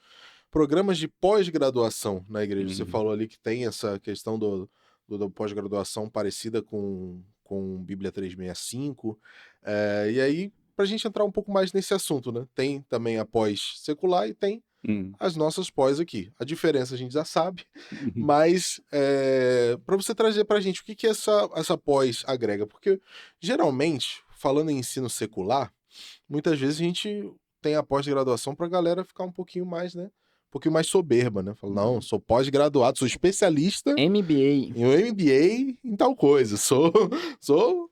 programas de pós-graduação na igreja. Você falou ali que tem essa questão do pós-graduação parecida com Bíblia 365. E aí, para a gente entrar um pouco mais nesse assunto, né? Tem também a pós-secular e tem as nossas pós aqui. A diferença a gente já sabe, mas para você trazer para a gente o que essa pós agrega, porque geralmente, falando em ensino secular, muitas vezes a gente tem a pós-graduação para a galera ficar um pouquinho mais, né? Um pouquinho mais soberba, né? Fala, não, sou pós-graduado, sou especialista MBA. em um MBA em tal coisa.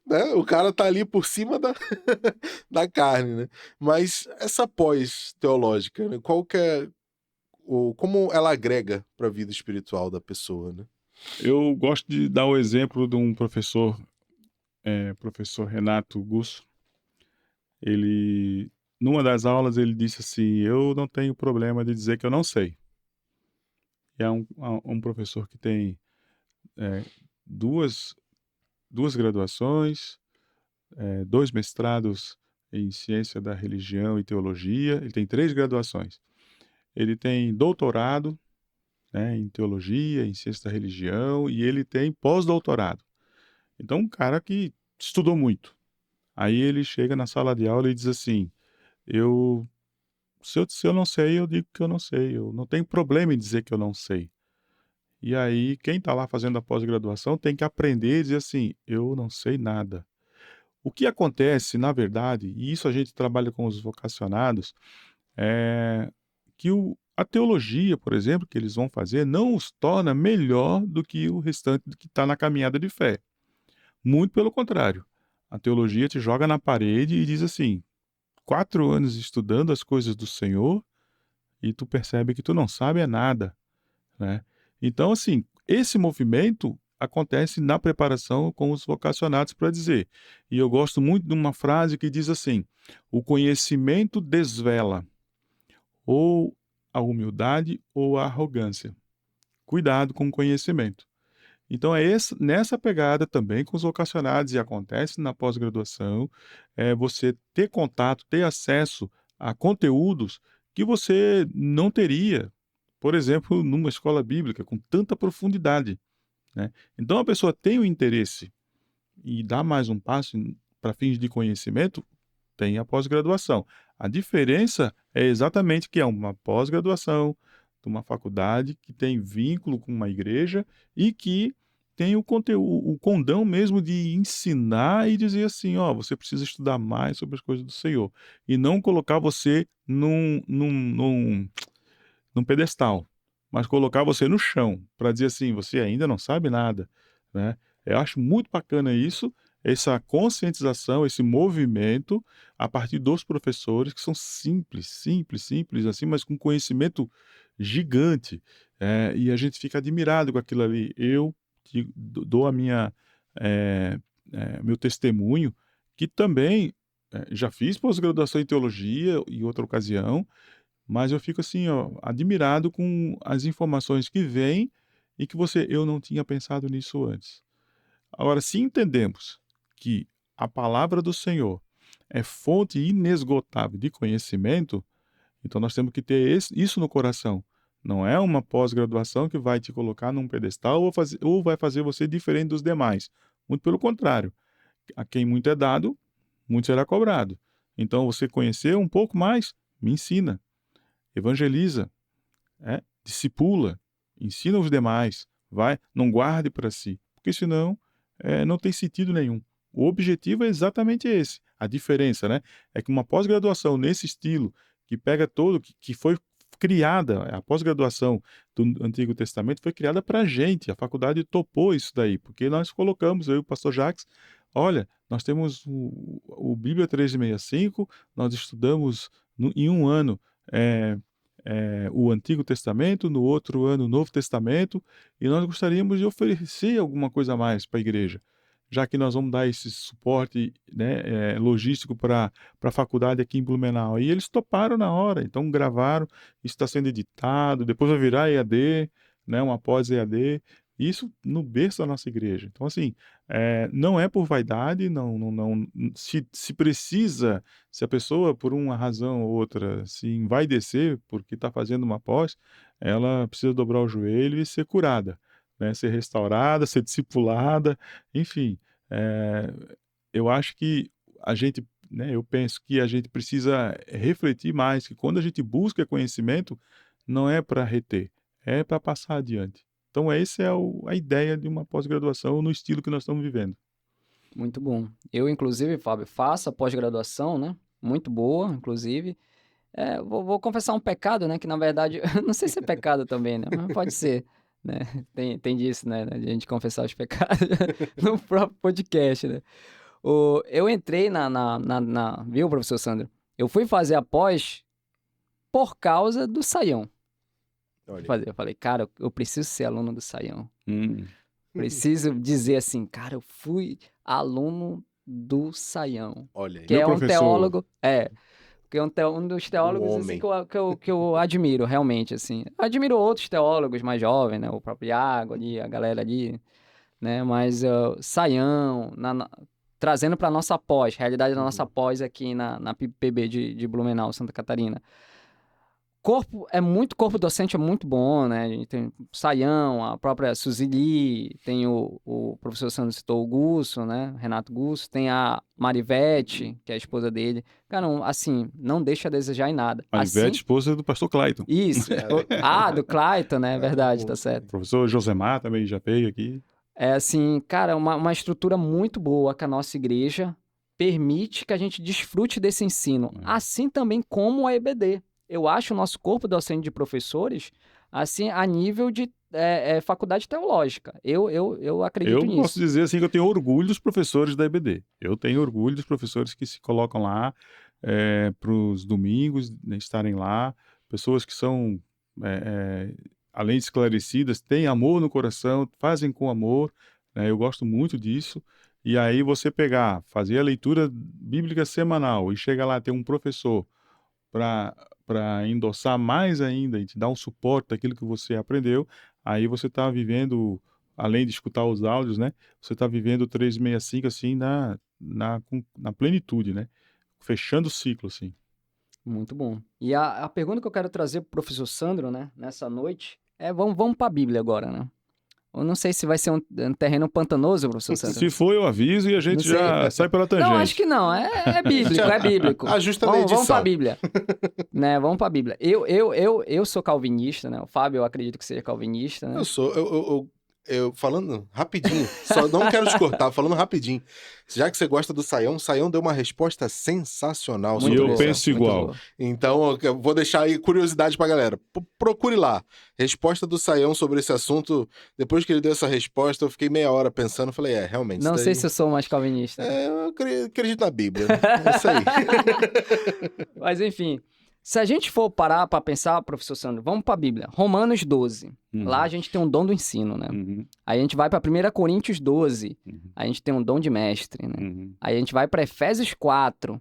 Né? O cara tá ali por cima da carne, né? Mas essa pós-teológica, né? Como ela agrega para a vida espiritual da pessoa, né? Eu gosto de dar o exemplo de um professor, professor Renato Gusso. Ele, numa das aulas, ele disse assim: eu não tenho problema de dizer que eu não sei. E é um professor que tem duas graduações, 2 mestrados em ciência da religião e teologia. Ele tem 3 graduações. Ele tem doutorado, né, em teologia, em ciência da religião, e ele tem pós-doutorado. Então, um cara que estudou muito. Aí ele chega na sala de aula e diz assim: se eu não sei, eu digo que eu não sei. Eu não tenho problema em dizer que eu não sei. E aí, quem está lá fazendo a pós-graduação tem que aprender e dizer assim: eu não sei nada. O que acontece, na verdade, e isso a gente trabalha com os vocacionados, é que a teologia, por exemplo, que eles vão fazer, não os torna melhor do que o restante que está na caminhada de fé. Muito pelo contrário. A teologia te joga na parede e diz assim: 4 anos estudando as coisas do Senhor e tu percebe que tu não sabe é nada, né? Então, assim, esse movimento acontece na preparação com os vocacionados para dizer. E eu gosto muito de uma frase que diz assim: o conhecimento desvela ou a humildade ou a arrogância. Cuidado com o conhecimento. Então é nessa pegada também com os vocacionados, e acontece na pós-graduação, você ter contato, ter acesso a conteúdos que você não teria, por exemplo, numa escola bíblica com tanta profundidade, né. Então a pessoa tem o interesse e dá mais um passo para fins de conhecimento, tem a pós-graduação. A diferença é exatamente que é uma pós-graduação de uma faculdade que tem vínculo com uma igreja e que tem o conteúdo, o condão mesmo de ensinar e dizer assim: ó, você precisa estudar mais sobre as coisas do Senhor. E não colocar você num pedestal, mas colocar você no chão, para dizer assim: você ainda não sabe nada, né. Eu acho muito bacana isso, essa conscientização, esse movimento a partir dos professores que são simples, assim, mas com conhecimento gigante. E a gente fica admirado com aquilo ali. Eu dou meu testemunho, que também já fiz pós-graduação em teologia em outra ocasião, mas eu fico assim, admirado com as informações que vêm e que eu não tinha pensado nisso antes. Agora, se entendemos que a palavra do Senhor é fonte inesgotável de conhecimento, então nós temos que ter isso no coração. Não é uma pós-graduação que vai te colocar num pedestal ou vai fazer você diferente dos demais. Muito pelo contrário. A quem muito é dado, muito será cobrado. Então, você conhecer um pouco mais, me ensina. Evangeliza, discipula, ensina os demais. Não guarde para si, porque senão não tem sentido nenhum. O objetivo é exatamente esse. A diferença, né, é que uma pós-graduação nesse estilo, que pega todo, que foi criada, a pós-graduação do Antigo Testamento foi criada para a gente, a faculdade topou isso daí, porque nós colocamos, eu e o pastor Jacques, olha, nós temos o Bíblia 365, nós estudamos em um ano o Antigo Testamento, no outro ano o Novo Testamento, e nós gostaríamos de oferecer alguma coisa a mais para a igreja, já que nós vamos dar esse suporte, né, logístico para a faculdade aqui em Blumenau. E eles toparam na hora, então gravaram, isso está sendo editado, depois vai virar EAD, né, uma pós-EAD, isso no berço da nossa igreja. Então, assim, não é por vaidade, se precisa, se a pessoa, por uma razão ou outra, se envaidecer porque está fazendo uma pós, ela precisa dobrar o joelho e ser curada. Né, ser restaurada, ser discipulada, enfim. Eu acho que eu penso que a gente precisa refletir mais, que quando a gente busca conhecimento, não é para reter, é para passar adiante. Então, essa é a ideia de uma pós-graduação no estilo que nós estamos vivendo. Muito bom. Eu, inclusive, Fábio, faço a pós-graduação, né? Muito boa, inclusive. Vou confessar um pecado, né? Que, na verdade, não sei se é pecado também, né? Mas pode ser. Né? Tem disso, né? A gente confessar os pecados no próprio podcast, né? Eu entrei viu, professor Sandro? Eu fui fazer a pós por causa do Saião. Eu falei, cara, eu preciso ser aluno do Saião. Preciso dizer assim, cara, eu fui aluno do Saião. Olha aí. Que é um teólogo... que é um dos teólogos assim, que eu admiro, realmente, assim. Admiro outros teólogos mais jovens, né? O próprio Iago ali, a galera ali, né? Mas Saião, trazendo para a nossa pós, realidade da nossa pós aqui na PIB de Blumenau, Santa Catarina. Corpo docente é muito bom, né? A gente tem o Saião, a própria Suzili, tem o professor Sandro citou o Gusso, né? Renato Gusso, tem a Marivete, que é a esposa dele. Cara, assim, não deixa a desejar em nada. Marivete, esposa do pastor Clayton. Isso. Do Clayton, né? É verdade, tá certo. O professor Josemar também já veio aqui. É assim, cara, uma estrutura muito boa que a nossa igreja permite que a gente desfrute desse ensino. Assim também como a EBD. Eu acho o nosso corpo docente de professores, assim, a nível de faculdade teológica. Eu acredito nisso. Eu posso dizer, assim, que eu tenho orgulho dos professores da EBD. Eu tenho orgulho dos professores que se colocam lá para os domingos, né, estarem lá. Pessoas que são, além de esclarecidas, têm amor no coração, fazem com amor. Né? Eu gosto muito disso. E aí você fazer a leitura bíblica semanal e chegar lá, ter um professor para endossar mais ainda e te dar um suporte daquilo que você aprendeu, aí você está vivendo, além de escutar os áudios, né? Você está vivendo o 365 assim na plenitude, né? Fechando o ciclo, assim. Muito bom. E a pergunta que eu quero trazer para o professor Sandro, né, nessa noite, vamos para a Bíblia agora, né? Eu não sei se vai ser um terreno pantanoso, professor Sandro. Se for, eu aviso e a gente já sai pela tangente. Não, acho que não. É bíblico, é bíblico. Ajusta na edição. Vamos para a Bíblia. Né? Vamos para a Bíblia. Eu sou calvinista, né? O Fábio, eu acredito que seja calvinista, né? Eu sou. eu falando rapidinho, só não quero te cortar, falando rapidinho. Já que você gosta do Saião, o Saião deu uma resposta sensacional E Muito sobre eu boa, esse penso assunto. muito igual. boa. Então, eu vou deixar aí curiosidade pra galera. Procure lá. Resposta do Saião sobre esse assunto. Depois que ele deu essa resposta, eu fiquei meia hora pensando. Falei, realmente, isso Não sei daí... se eu sou mais calvinista. eu acredito na Bíblia, né? É isso aí. Mas enfim, se a gente for parar para pensar, professor Sandro, vamos para a Bíblia. Romanos 12. Lá a gente tem um dom do ensino, né? Uhum, Aí a gente vai para 1 Coríntios 12. uhum, Aí a gente tem um dom de mestre, né? uhum. Aí a gente vai para Efésios 4.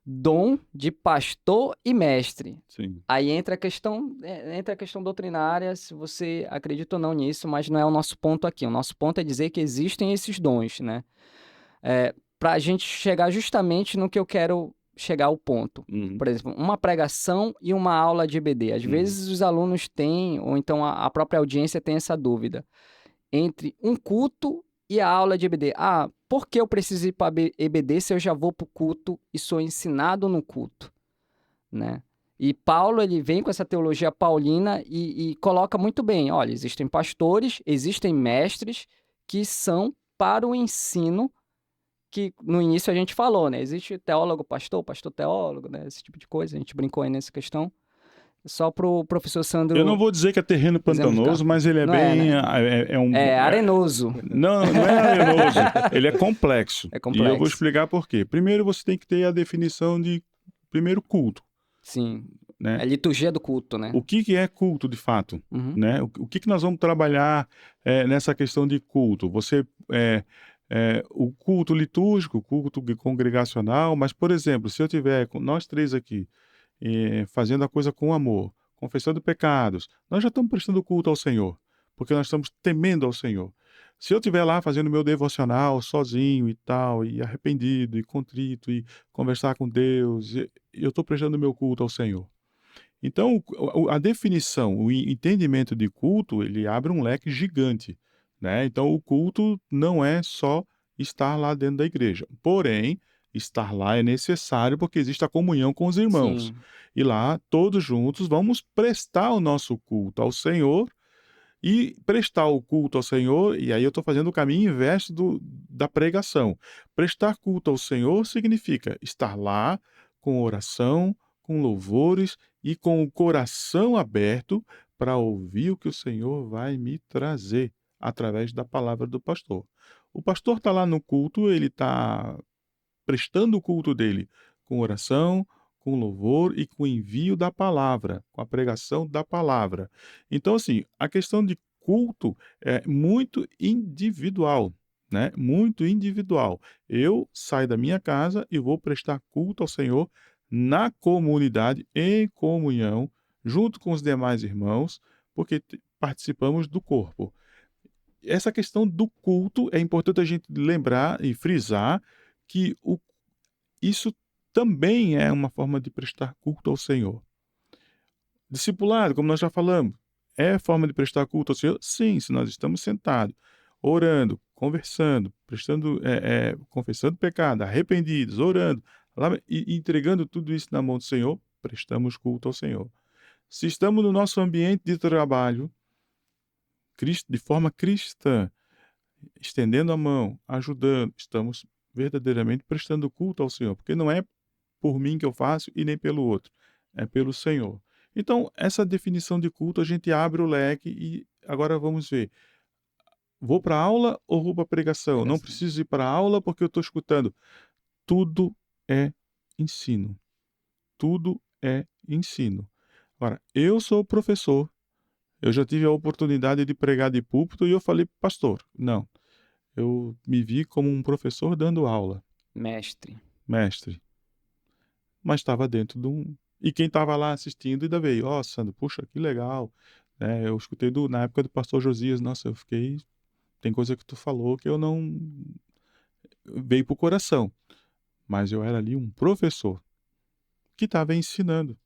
Dom de pastor e mestre. Sim. Aí entra a questão doutrinária, se você acredita ou não nisso, mas não é o nosso ponto aqui. O nosso ponto é dizer que existem esses dons, né? Para a gente chegar justamente no que eu quero chegar ao ponto. Uhum. Por exemplo, uma pregação e uma aula de EBD. Às vezes os alunos têm, ou então a própria audiência tem essa dúvida, entre um culto e a aula de EBD. Por que eu preciso ir para EBD se eu já vou para o culto e sou ensinado no culto? Né? E Paulo, ele vem com essa teologia paulina e coloca muito bem, olha, existem pastores, existem mestres que são para o ensino, que no início a gente falou, né? Existe teólogo, pastor teólogo, né? Esse tipo de coisa, a gente brincou aí nessa questão. Só pro professor Sandro Eu não vou dizer que é terreno exemplificar. pantanoso, mas ele é Não é, bem... né? É arenoso. Não, não é arenoso. Ele é complexo. É E eu vou complexo. explicar por quê. Primeiro, você tem que ter a definição de primeiro culto, Sim. né? É liturgia do culto, né? O que é culto de fato? Uhum. Né? O que nós vamos trabalhar nessa questão de culto? O culto litúrgico, o culto congregacional, mas, por exemplo, se eu tiver nós três aqui fazendo a coisa com amor, confessando pecados, nós já estamos prestando culto ao Senhor, porque nós estamos temendo ao Senhor. Se eu estiver lá fazendo meu devocional sozinho e tal, e arrependido, e contrito, e conversar com Deus, eu estou prestando meu culto ao Senhor. Então, a definição, o entendimento de culto, ele abre um leque gigante, né? Então, o culto não é só estar lá dentro da igreja. Porém, estar lá é necessário porque existe a comunhão com os irmãos. Sim. E lá, todos juntos, vamos prestar o nosso culto ao Senhor. E prestar o culto ao Senhor, e aí eu estou fazendo o caminho inverso da pregação. Prestar culto ao Senhor significa estar lá com oração, com louvores e com o coração aberto para ouvir o que o Senhor vai me trazer através da palavra do pastor. O pastor está lá no culto, ele está prestando o culto dele com oração, com louvor e com envio da palavra, com a pregação da palavra. Então, assim, a questão de culto é muito individual, né? Muito individual. Eu saio da minha casa e vou prestar culto ao Senhor na comunidade, em comunhão, junto com os demais irmãos, porque participamos do corpo. Essa questão do culto é importante a gente lembrar e frisar que isso também é uma forma de prestar culto ao Senhor. Discipulado, como nós já falamos, é forma de prestar culto ao Senhor? Sim, se nós estamos sentados, orando, conversando, confessando pecado, arrependidos, orando, e entregando tudo isso na mão do Senhor, prestamos culto ao Senhor. Se estamos no nosso ambiente de trabalho, de forma cristã, estendendo a mão, ajudando, estamos verdadeiramente prestando culto ao Senhor, porque não é por mim que eu faço e nem pelo outro, é pelo Senhor. Então, essa definição de culto, a gente abre o leque e agora vamos ver. Vou para a aula ou vou para a pregação? Não preciso ir para a aula porque eu estou escutando. Tudo é ensino. Tudo é ensino. Agora, eu sou professor, eu já tive a oportunidade de pregar de púlpito e eu falei, pastor, não. Eu me vi como um professor dando aula. Mestre. Mas estava dentro de um... E quem estava lá assistindo ainda veio, Sandro, puxa, que legal. Eu escutei na época do pastor Josias, nossa, eu fiquei... Tem coisa que tu falou que eu não... Veio pro coração. Mas eu era ali um professor que estava ensinando.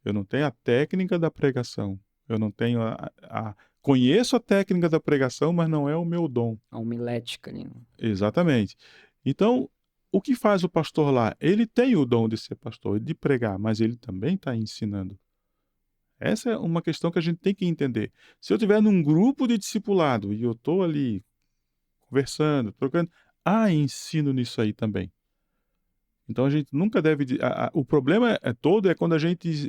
Eu não tenho a técnica da pregação. Eu não tenho Conheço a técnica da pregação, mas não é o meu dom. A homilética ali. Exatamente. Então, o que faz o pastor lá? Ele tem o dom de ser pastor, de pregar, mas ele também está ensinando. Essa é uma questão que a gente tem que entender. Se eu estiver num grupo de discipulado e eu estou ali conversando, trocando, há ensino nisso aí também. Então a gente nunca deve. O problema todo é quando a gente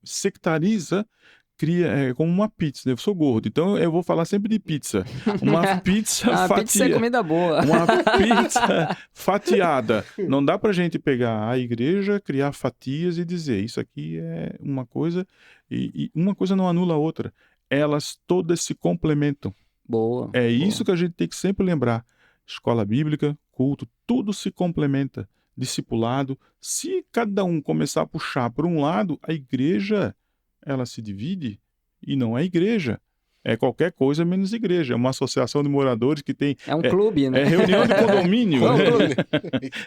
sectariza, cria como uma pizza. Né? Eu sou gordo, então eu vou falar sempre de pizza. Uma pizza fatia. Pizza é comida boa. Uma pizza fatiada. Não dá pra gente pegar a igreja, criar fatias e dizer isso aqui é uma coisa e uma coisa não anula a outra. Elas todas se complementam. Boa. É isso que a gente tem que sempre lembrar. Escola bíblica, culto, tudo se complementa. Discipulado. Se cada um começar a puxar por um lado, a igreja ela se divide e não é igreja. É qualquer coisa menos igreja. É uma associação de moradores que tem... É um clube, né? É reunião de condomínio. É um clube.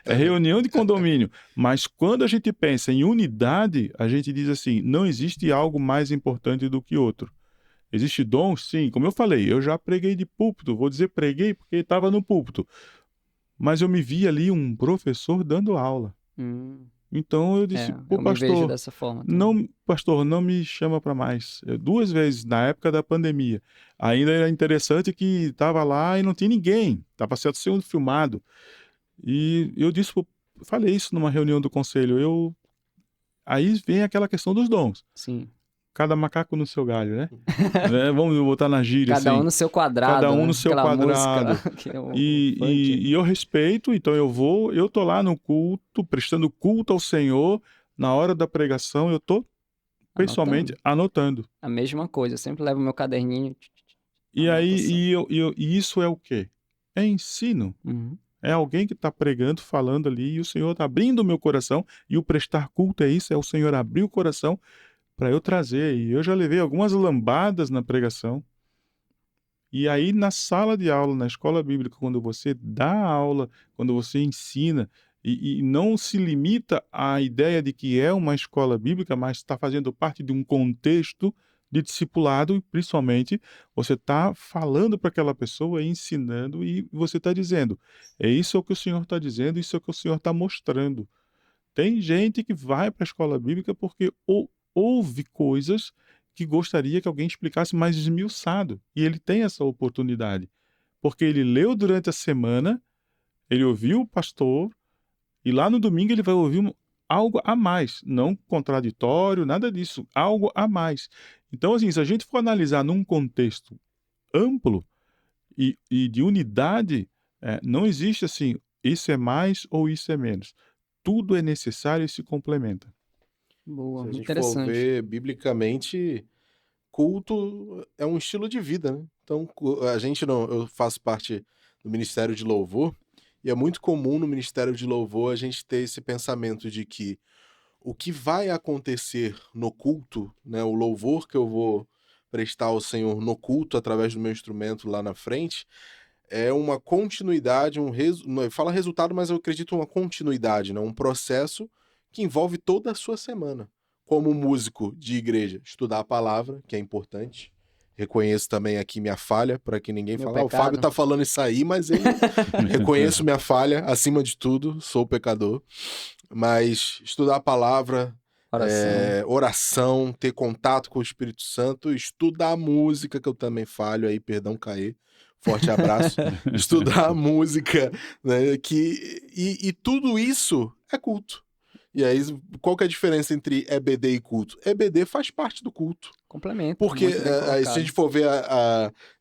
É reunião de condomínio. Mas quando a gente pensa em unidade, a gente diz assim, não existe algo mais importante do que outro. Existe dom? Sim. Como eu falei, eu já preguei de púlpito. Vou dizer preguei porque estava no púlpito. Mas eu me vi ali um professor dando aula. Então eu disse, pô, eu me vejo pastor, dessa forma também. pastor, não me chama para mais. 2 vezes na época da pandemia. Ainda era interessante que estava lá e não tinha ninguém. Estava sendo filmado. E eu disse, falei isso numa reunião do conselho. Aí vem aquela questão dos dons. Sim. Cada macaco no seu galho, né? Vamos botar na gíria Cada assim. um no seu quadrado. Cada um né? no seu Aquela quadrado. música, que é o funk. E eu respeito, então eu tô lá no culto, prestando culto ao Senhor, na hora da pregação, eu tô pessoalmente anotando. A mesma coisa, eu sempre levo meu caderninho. E aí, e isso é o quê? É ensino. É alguém que está pregando, falando ali, e o Senhor está abrindo o meu coração, e o prestar culto é isso, é o Senhor abrir o coração para eu trazer. E eu já levei algumas lambadas na pregação. E aí, na sala de aula, na escola bíblica, quando você dá aula, quando você ensina, e não se limita à ideia de que é uma escola bíblica, mas está fazendo parte de um contexto de discipulado, e principalmente você está falando para aquela pessoa, ensinando, e você está dizendo, é isso que o Senhor está dizendo, isso é o que o Senhor está mostrando. Tem gente que vai para a escola bíblica porque ouve coisas que gostaria que alguém explicasse mais esmiuçado. E ele tem essa oportunidade. Porque ele leu durante a semana, ele ouviu o pastor, e lá no domingo ele vai ouvir algo a mais. Não contraditório, nada disso. Algo a mais. Então, assim, se a gente for analisar num contexto amplo e de unidade, não existe assim, isso é mais ou isso é menos. Tudo é necessário e se complementa. Boa, Se a gente interessante. for ver biblicamente, culto é um estilo de vida, né? Então, a gente não... Eu faço parte do Ministério de Louvor, e é muito comum no Ministério de Louvor a gente ter esse pensamento de que o que vai acontecer no culto, né? O louvor que eu vou prestar ao Senhor no culto através do meu instrumento lá na frente, é uma continuidade, fala resultado, mas eu acredito uma continuidade, né? Um processo que envolve toda a sua semana. Como músico de igreja, estudar a palavra, que é importante. Reconheço também aqui minha falha, para que ninguém Meu fale, o Fábio tá falando isso aí, mas eu reconheço minha falha, acima de tudo, sou pecador. Mas estudar a palavra, oração, ter contato com o Espírito Santo, estudar a música, que eu também falho aí, perdão, Caê. Forte abraço. Estudar a música, né? E tudo isso é culto. E aí, qual que é a diferença entre EBD e culto? EBD faz parte do culto. Complemento. Porque se a gente for ver,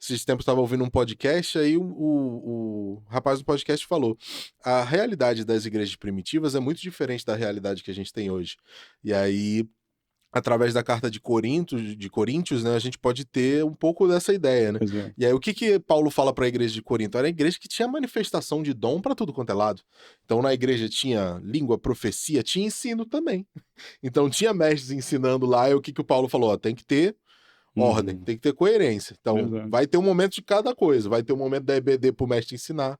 esses tempos eu estava ouvindo um podcast, aí o rapaz do podcast falou, a realidade das igrejas primitivas é muito diferente da realidade que a gente tem hoje. E aí, através da carta de Coríntios, né, a gente pode ter um pouco dessa ideia, né? Exato. E aí, o que Paulo fala para a igreja de Corinto? Era a igreja que tinha manifestação de dom para tudo quanto é lado. Então, na igreja tinha língua, profecia, tinha ensino também. Então, tinha mestres ensinando lá, e o que o Paulo falou? Ó, tem que ter ordem, tem que ter coerência. Então, Exato. vai ter um momento de cada coisa. Vai ter um momento da EBD para o mestre ensinar.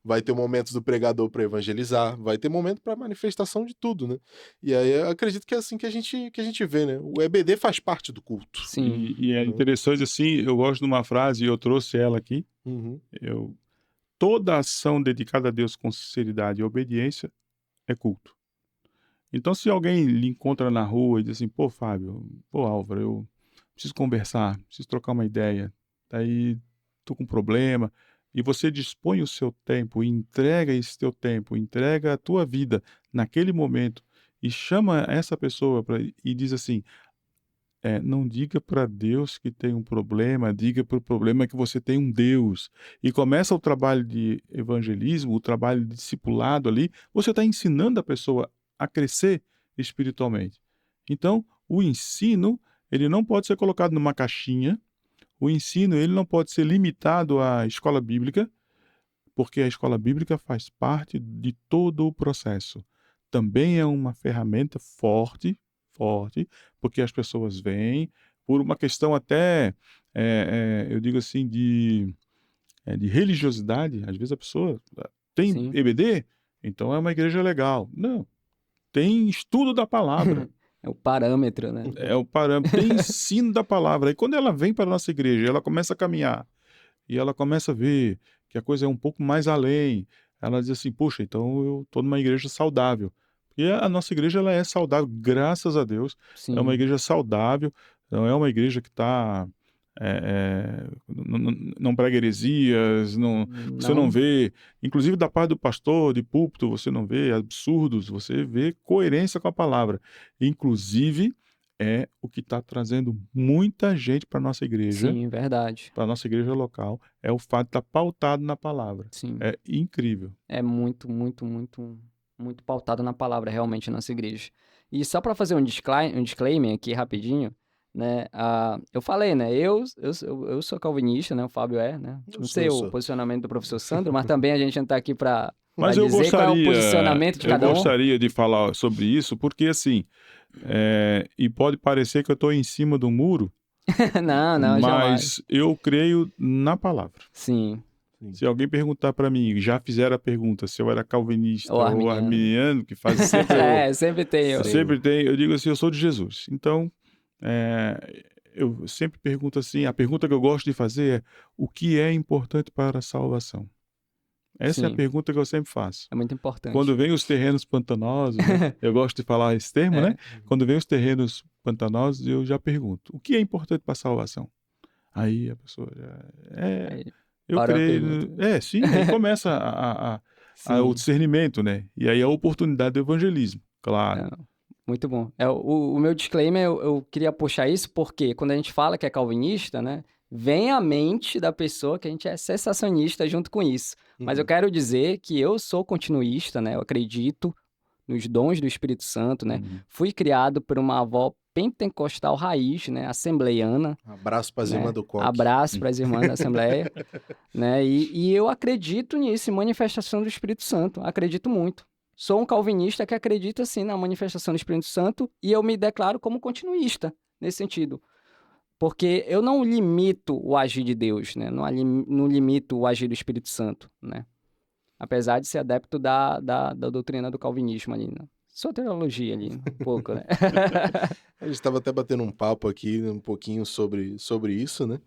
Vai ter momentos do pregador para evangelizar, vai ter momento para manifestação de tudo, né? E aí eu acredito que é assim que a gente vê, né? O EBD faz parte do culto. Sim. E é interessante assim, eu gosto de uma frase e eu trouxe ela aqui. Toda ação dedicada a Deus com sinceridade e obediência é culto. Então, se alguém lhe encontra na rua e diz assim, pô, Fábio, pô, Álvaro, preciso conversar, preciso trocar uma ideia, daí estou com um problema, e você dispõe o seu tempo, entrega esse teu tempo, entrega a tua vida naquele momento, e chama essa pessoa e diz assim, não diga para Deus que tem um problema, diga para o problema que você tem um Deus. E começa o trabalho de evangelismo, o trabalho de discipulado ali, você está ensinando a pessoa a crescer espiritualmente. Então, o ensino, ele não pode ser colocado numa caixinha, o ensino, ele não pode ser limitado à escola bíblica, porque a escola bíblica faz parte de todo o processo. Também é uma ferramenta forte, porque as pessoas vêm por uma questão até, eu digo assim, de religiosidade. Às vezes a pessoa tem Sim. EBD, então é uma igreja legal. Não, tem estudo da palavra. É o parâmetro, né? É o parâmetro, tem ensino da palavra. E quando ela vem para a nossa igreja, ela começa a caminhar, e ela começa a ver que a coisa é um pouco mais além, ela diz assim, puxa, então eu estou numa igreja saudável. E a nossa igreja, ela é saudável, graças a Deus, é uma Sim. igreja saudável, não é uma igreja que está... não prega heresias, você não vê, inclusive da parte do pastor, de púlpito, você não vê absurdos, você vê coerência com a palavra. Inclusive, é o que está trazendo muita gente para a nossa igreja, Sim, verdade. para a nossa igreja local, é o fato de estar pautado na palavra. Sim. É incrível. É muito, muito, muito, muito pautado na palavra, realmente, na nossa igreja. E só para fazer um disclaimer aqui rapidinho, né? Eu falei, né? Eu sou calvinista, né? O Fábio é, né? Eu Não sei o sou. posicionamento do professor Sandro, mas também a gente não está aqui para Mas eu dizer qual é o posicionamento de cada um. gostaria de falar sobre isso, porque assim, e pode parecer que eu estou em cima do muro, Não, jamais. mas eu creio na palavra. Sim. Se alguém perguntar para mim, já fizeram a pergunta se eu era calvinista Ou ou arminiano. arminiano, que faz sempre Sempre tem. sempre tem, eu digo assim, eu sou de Jesus. Então, eu sempre pergunto assim, a pergunta que eu gosto de fazer é, o que é importante para a salvação? Essa é a Sim. pergunta que eu sempre faço. É muito importante. Quando vem os terrenos pantanosos, né? Eu gosto de falar esse termo, né? Quando vem os terrenos pantanosos, eu já pergunto, o que é importante para a salvação? Aí a pessoa Aí, eu para a creio, pergunta. sim, aí começa o Sim. discernimento, né? E aí a oportunidade do evangelismo, claro. Muito bom. O meu disclaimer, eu queria puxar isso porque quando a gente fala que é calvinista, né, vem à mente da pessoa que a gente é cessacionista junto com isso. Mas eu quero dizer que eu sou continuista, né? Eu acredito nos dons do Espírito Santo, né? Uhum. Fui criado por uma avó pentecostal raiz, né? Assembleiana. Abraço para as né? irmãs do Conque. Abraço para as irmãs da Assembleia. né? E eu acredito nisso, em manifestação do Espírito Santo. Acredito muito. Sou um calvinista que acredita, sim, na manifestação do Espírito Santo e eu me declaro como continuista, nesse sentido. Porque eu não limito o agir de Deus, né? Não limito o agir do Espírito Santo, né? Apesar de ser adepto da doutrina do calvinismo ali, né? Soteriologia ali, um pouco, né? A gente estava até batendo um papo aqui, um pouquinho sobre isso, né?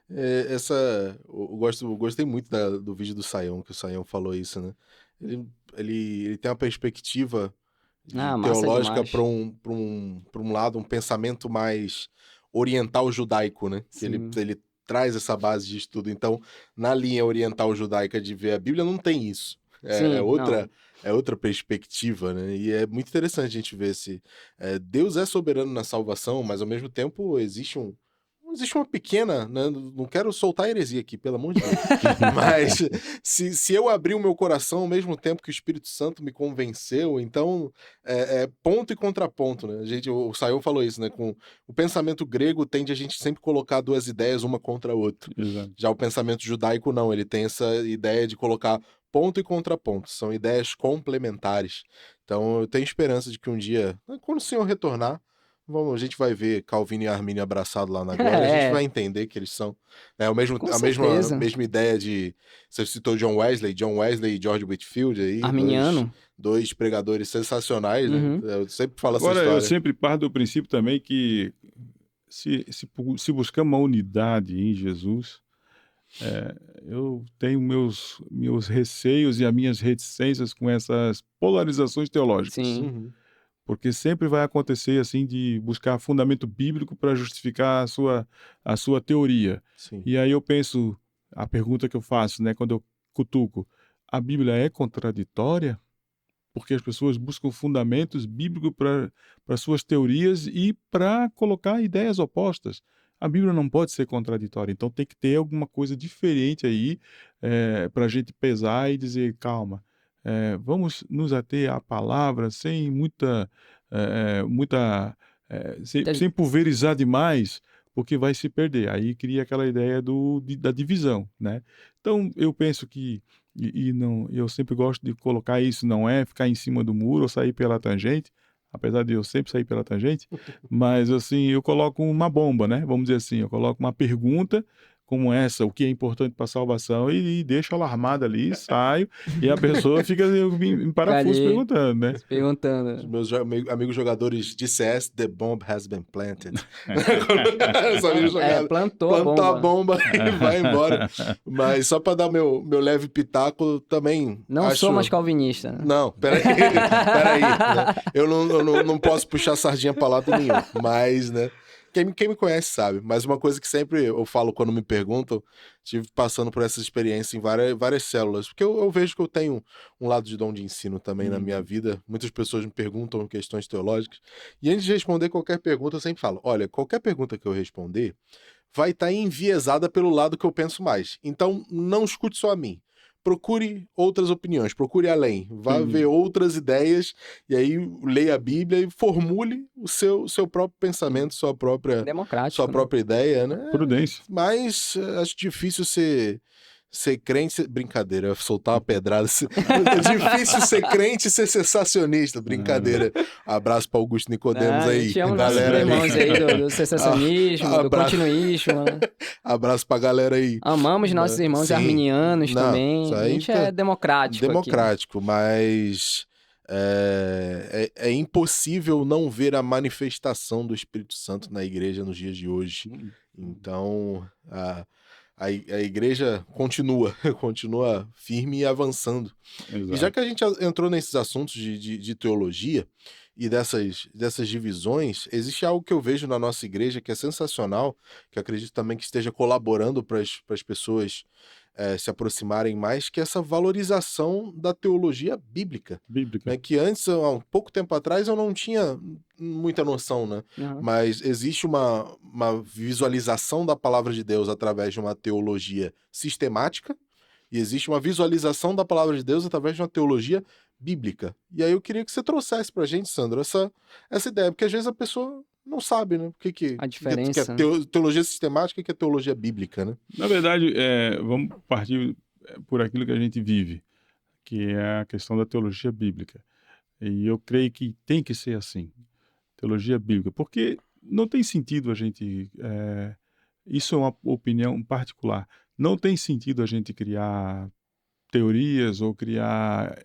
Eu gostei muito do vídeo do Saião, que o Saião falou isso, né? Ele tem uma perspectiva Massa teológica demais. para um lado, um pensamento mais oriental judaico, né? Que ele traz essa base de estudo. Então, na linha oriental judaica de ver a Bíblia, não tem isso. É outra perspectiva, né? E é muito interessante a gente ver Deus é soberano na salvação, mas ao mesmo tempo existe uma pequena, né? Não quero soltar heresia aqui, pelo amor de Deus. Mas se eu abrir o meu coração ao mesmo tempo que o Espírito Santo me convenceu, então é ponto e contraponto, né? O Sayão falou isso, né? Com o pensamento grego tende a gente sempre colocar duas ideias uma contra a outra. Exato. Já o pensamento judaico não, ele tem essa ideia de colocar ponto e contraponto, são ideias complementares. Então eu tenho esperança de que um dia, quando o Senhor retornar, a gente vai ver Calvino e Armínio abraçados lá na glória, a gente vai entender que eles são a mesma ideia de... Você citou John Wesley e George Whitefield aí, Arminiano. dois pregadores sensacionais, Uhum. né? Eu sempre falo essa Agora, história. eu sempre parto do princípio também que se buscar uma unidade em Jesus, eu tenho meus receios e as minhas reticências com essas polarizações teológicas. Sim. Uhum. Porque sempre vai acontecer assim de buscar fundamento bíblico para justificar a sua teoria. Sim. E aí eu penso, a pergunta que eu faço, né, quando eu cutuco, a Bíblia é contraditória? Porque as pessoas buscam fundamentos bíblicos para suas teorias e para colocar ideias opostas. A Bíblia não pode ser contraditória, então tem que ter alguma coisa diferente aí para a gente pesar e dizer, calma, vamos nos ater à palavra sem sem pulverizar demais, porque vai se perder. Aí cria aquela ideia da divisão, né? Então eu penso que não, eu sempre gosto de colocar isso, não é ficar em cima do muro ou sair pela tangente, apesar de eu sempre sair pela tangente, mas assim, eu coloco uma bomba, né? Vamos dizer assim, eu coloco uma pergunta como essa, o que é importante para a salvação, e deixo ela armada ali, saio, e a pessoa fica em parafuso ali perguntando, né? Os perguntando. meus amigos jogadores de CS, the bomb has been planted. Os amigos jogadores Plantou a plantou a bomba. bomba e vai embora. Mas só para dar meu leve pitaco, também Não acho... sou mais calvinista, né? Não, peraí, peraí. Né? Eu não posso puxar sardinha para lado nenhum, mas, né? Quem me conhece sabe, mas uma coisa que sempre eu falo quando me perguntam, tive passando por essa experiência em várias células, porque eu vejo que eu tenho um lado de dom de ensino também na minha vida, muitas pessoas me perguntam questões teológicas, e antes de responder qualquer pergunta eu sempre falo, olha, qualquer pergunta que eu responder vai estar enviesada pelo lado que eu penso mais, então não escute só a mim. Procure outras opiniões, procure além, vá ver outras ideias, e aí leia a Bíblia e formule o seu próprio pensamento, sua própria ideia, né? Prudência. Mas acho difícil ser crente, brincadeira, soltar uma pedrada. É difícil ser crente e ser sensacionista, brincadeira. Abraço para Augusto Nicodemos aí. A gente ama nossos irmãos aí do sensacionismo, do continuismo. Né? Abraço pra galera aí. Amamos nossos irmãos arminianos também. A gente é democrático. Democrático, aqui. Mas é impossível não ver a manifestação do Espírito Santo na igreja nos dias de hoje. Então, a igreja continua firme e avançando. Exato. E já que a gente entrou nesses assuntos de teologia e dessas divisões, existe algo que eu vejo na nossa igreja que é sensacional, que eu acredito também que esteja colaborando para as pessoas se aproximarem mais, que é essa valorização da teologia bíblica. Né? Que antes, há um pouco tempo atrás, eu não tinha muita noção, né? Uhum. Mas existe uma visualização da palavra de Deus através de uma teologia sistemática e existe uma visualização da palavra de Deus através de uma teologia bíblica. E aí eu queria que você trouxesse pra gente, Sandro, essa ideia, porque às vezes a pessoa não sabe, né? A diferença. Que é teologia sistemática e que é teologia bíblica, né? Na verdade, vamos partir por aquilo que a gente vive, que é a questão da teologia bíblica. E eu creio que tem que ser assim, teologia bíblica, porque não tem sentido a gente... isso é uma opinião particular. Não tem sentido a gente criar teorias ou criar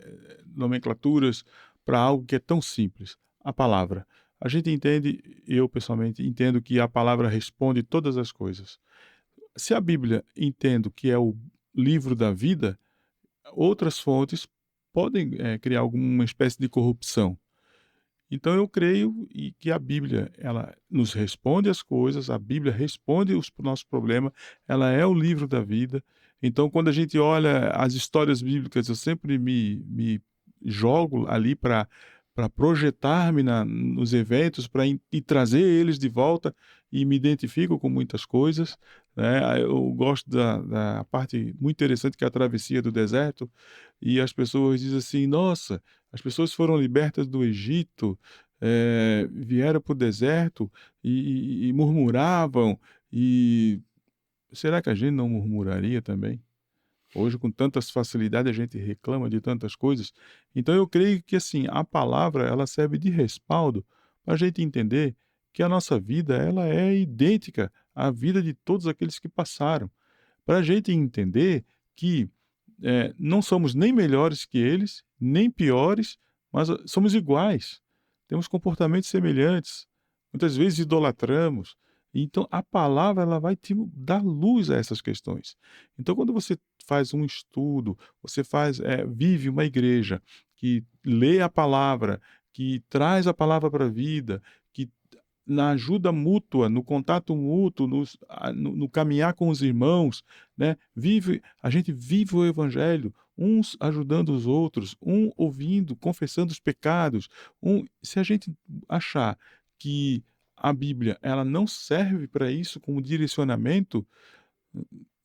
nomenclaturas para algo que é tão simples. A palavra. A gente entende, eu pessoalmente entendo que a palavra responde todas as coisas. Se a Bíblia entendo que é o livro da vida, outras fontes podem criar alguma espécie de corrupção. Então eu creio que a Bíblia, ela nos responde as coisas, a Bíblia responde os nossos problemas, ela é o livro da vida. Então quando a gente olha as histórias bíblicas, eu sempre me jogo ali para projetar-me nos eventos, para trazer eles de volta, e me identifico com muitas coisas. Né? Eu gosto da parte muito interessante que é a travessia do deserto, e as pessoas dizem assim, nossa, as pessoas foram libertas do Egito, vieram para o deserto e murmuravam, e será que a gente não murmuraria também? Hoje, com tantas facilidades, a gente reclama de tantas coisas. Então, eu creio que assim, a palavra ela serve de respaldo para a gente entender que a nossa vida ela é idêntica à vida de todos aqueles que passaram. Para a gente entender que não somos nem melhores que eles, nem piores, mas somos iguais. Temos comportamentos semelhantes. Muitas vezes idolatramos. Então, a palavra ela vai te dar luz a essas questões. Então, quando você faz um estudo, você vive uma igreja que lê a palavra, que traz a palavra para a vida, que na ajuda mútua, no contato mútuo, no caminhar com os irmãos, né? A gente vive o evangelho, uns ajudando os outros, um ouvindo, confessando os pecados. Se a gente achar que a Bíblia ela não serve para isso como direcionamento,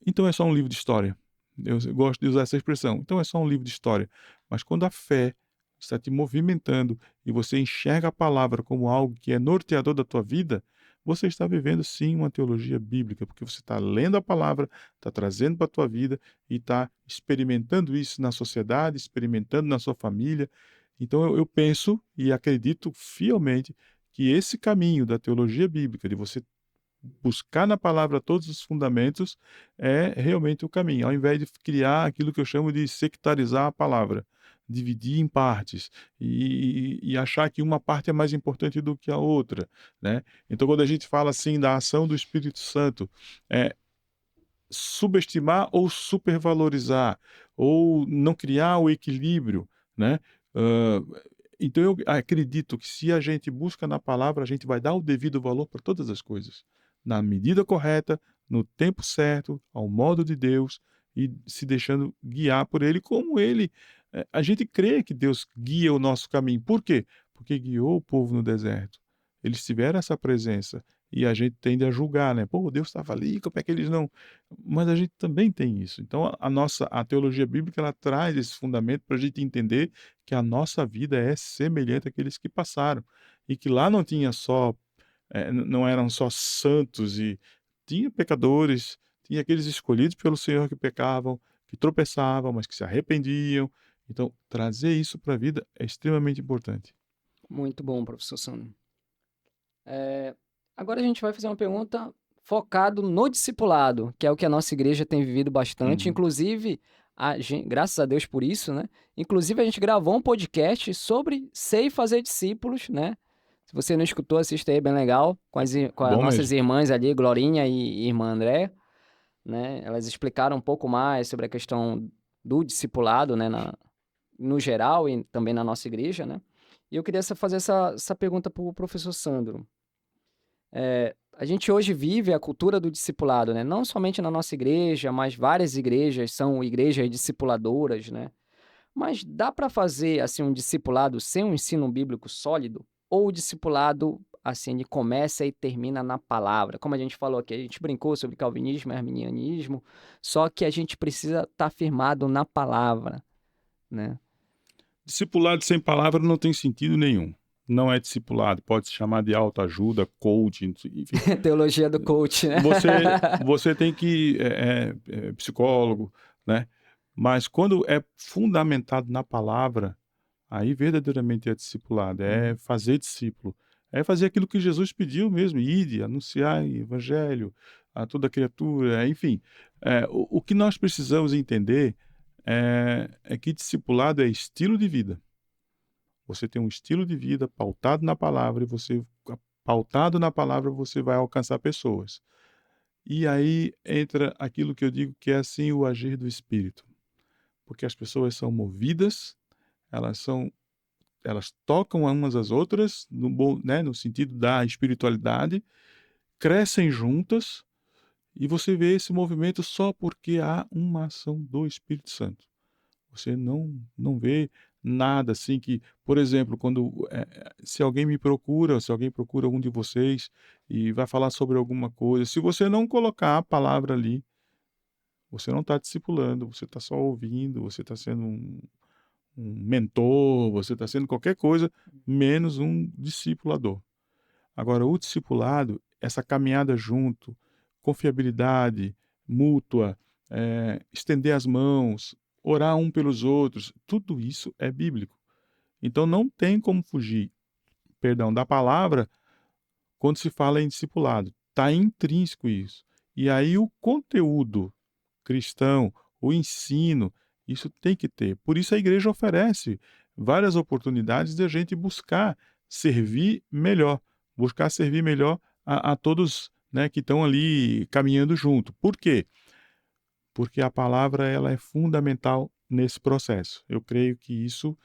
então é só um livro de história. Eu gosto de usar essa expressão. Então é só um livro de história. Mas quando a fé está te movimentando e você enxerga a palavra como algo que é norteador da tua vida, você está vivendo sim uma teologia bíblica, porque você está lendo a palavra, está trazendo para a tua vida e está experimentando isso na sociedade, experimentando na sua família. Então eu penso e acredito fielmente que esse caminho da teologia bíblica, de você buscar na palavra todos os fundamentos, é realmente o caminho, ao invés de criar aquilo que eu chamo de sectarizar a palavra, dividir em partes e achar que uma parte é mais importante do que a outra, né? Então, quando a gente fala assim da ação do Espírito Santo, subestimar ou supervalorizar, ou não criar o equilíbrio, né? Hã, então eu acredito que se a gente busca na palavra, a gente vai dar o devido valor para todas as coisas, na medida correta, no tempo certo, ao modo de Deus e se deixando guiar por Ele, como Ele a gente crê que Deus guia o nosso caminho. Por quê? Porque guiou o povo no deserto. Eles tiveram essa presença e a gente tende a julgar, né? Pô, Deus estava ali, como é que eles não... Mas a gente também tem isso. Então, a teologia bíblica, ela traz esse fundamento para a gente entender que a nossa vida é semelhante àqueles que passaram. E que lá não tinha só, não eram só santos, e tinha pecadores, tinha aqueles escolhidos pelo Senhor que pecavam, que tropeçavam, mas que se arrependiam. Então, trazer isso para a vida é extremamente importante. Muito bom, professor Sandro. Agora a gente vai fazer uma pergunta focado no discipulado, que é o que a nossa igreja tem vivido bastante. Uhum. Inclusive, graças a Deus por isso, né? Inclusive, a gente gravou um podcast sobre ser e fazer discípulos, né? Se você não escutou, assista aí, bem legal, com as Bom nossas mesmo. irmãs ali, Glorinha e irmã André, né? Elas explicaram um pouco mais sobre a questão do discipulado, né? No geral e também na nossa igreja, né? E eu queria fazer essa pergunta para o professor Sandro. A gente hoje vive a cultura do discipulado, né? Não somente na nossa igreja, mas várias igrejas são igrejas discipuladoras, né? Mas dá para fazer assim um discipulado sem um ensino bíblico sólido? Ou o discipulado assim ele começa e termina na palavra? Como a gente falou aqui, a gente brincou sobre calvinismo e arminianismo, só que a gente precisa estar firmado na palavra, né? Discipulado sem palavra não tem sentido nenhum. Não é discipulado, pode se chamar de autoajuda, coaching, enfim. Teologia do coach, né? Você tem que psicólogo, né? Mas quando é fundamentado na palavra, aí verdadeiramente é discipulado, é fazer discípulo, é fazer aquilo que Jesus pediu mesmo, ide, anunciar o evangelho a toda criatura, enfim. O que nós precisamos entender é que discipulado é estilo de vida. Você tem um estilo de vida pautado na palavra e pautado na palavra, você vai alcançar pessoas. E aí entra aquilo que eu digo que é assim o agir do Espírito. Porque as pessoas são movidas, elas tocam umas às outras, no sentido da espiritualidade, crescem juntas, e você vê esse movimento só porque há uma ação do Espírito Santo. Você não vê nada assim que, por exemplo, se alguém me procura, se alguém procura algum de vocês e vai falar sobre alguma coisa, se você não colocar a palavra ali, você não está discipulando, você está só ouvindo, você está sendo um mentor, você está sendo qualquer coisa menos um discipulador. Agora, o discipulado, essa caminhada junto, confiabilidade mútua, estender as mãos, orar um pelos outros, tudo isso é bíblico. Então não tem como fugir, da palavra quando se fala em discipulado. Está intrínseco isso. E aí o conteúdo cristão, o ensino, isso tem que ter. Por isso a igreja oferece várias oportunidades de a gente buscar servir melhor a todos, né, que estão ali caminhando junto. Por quê? Porque a palavra ela é fundamental nesse processo. Eu creio que isso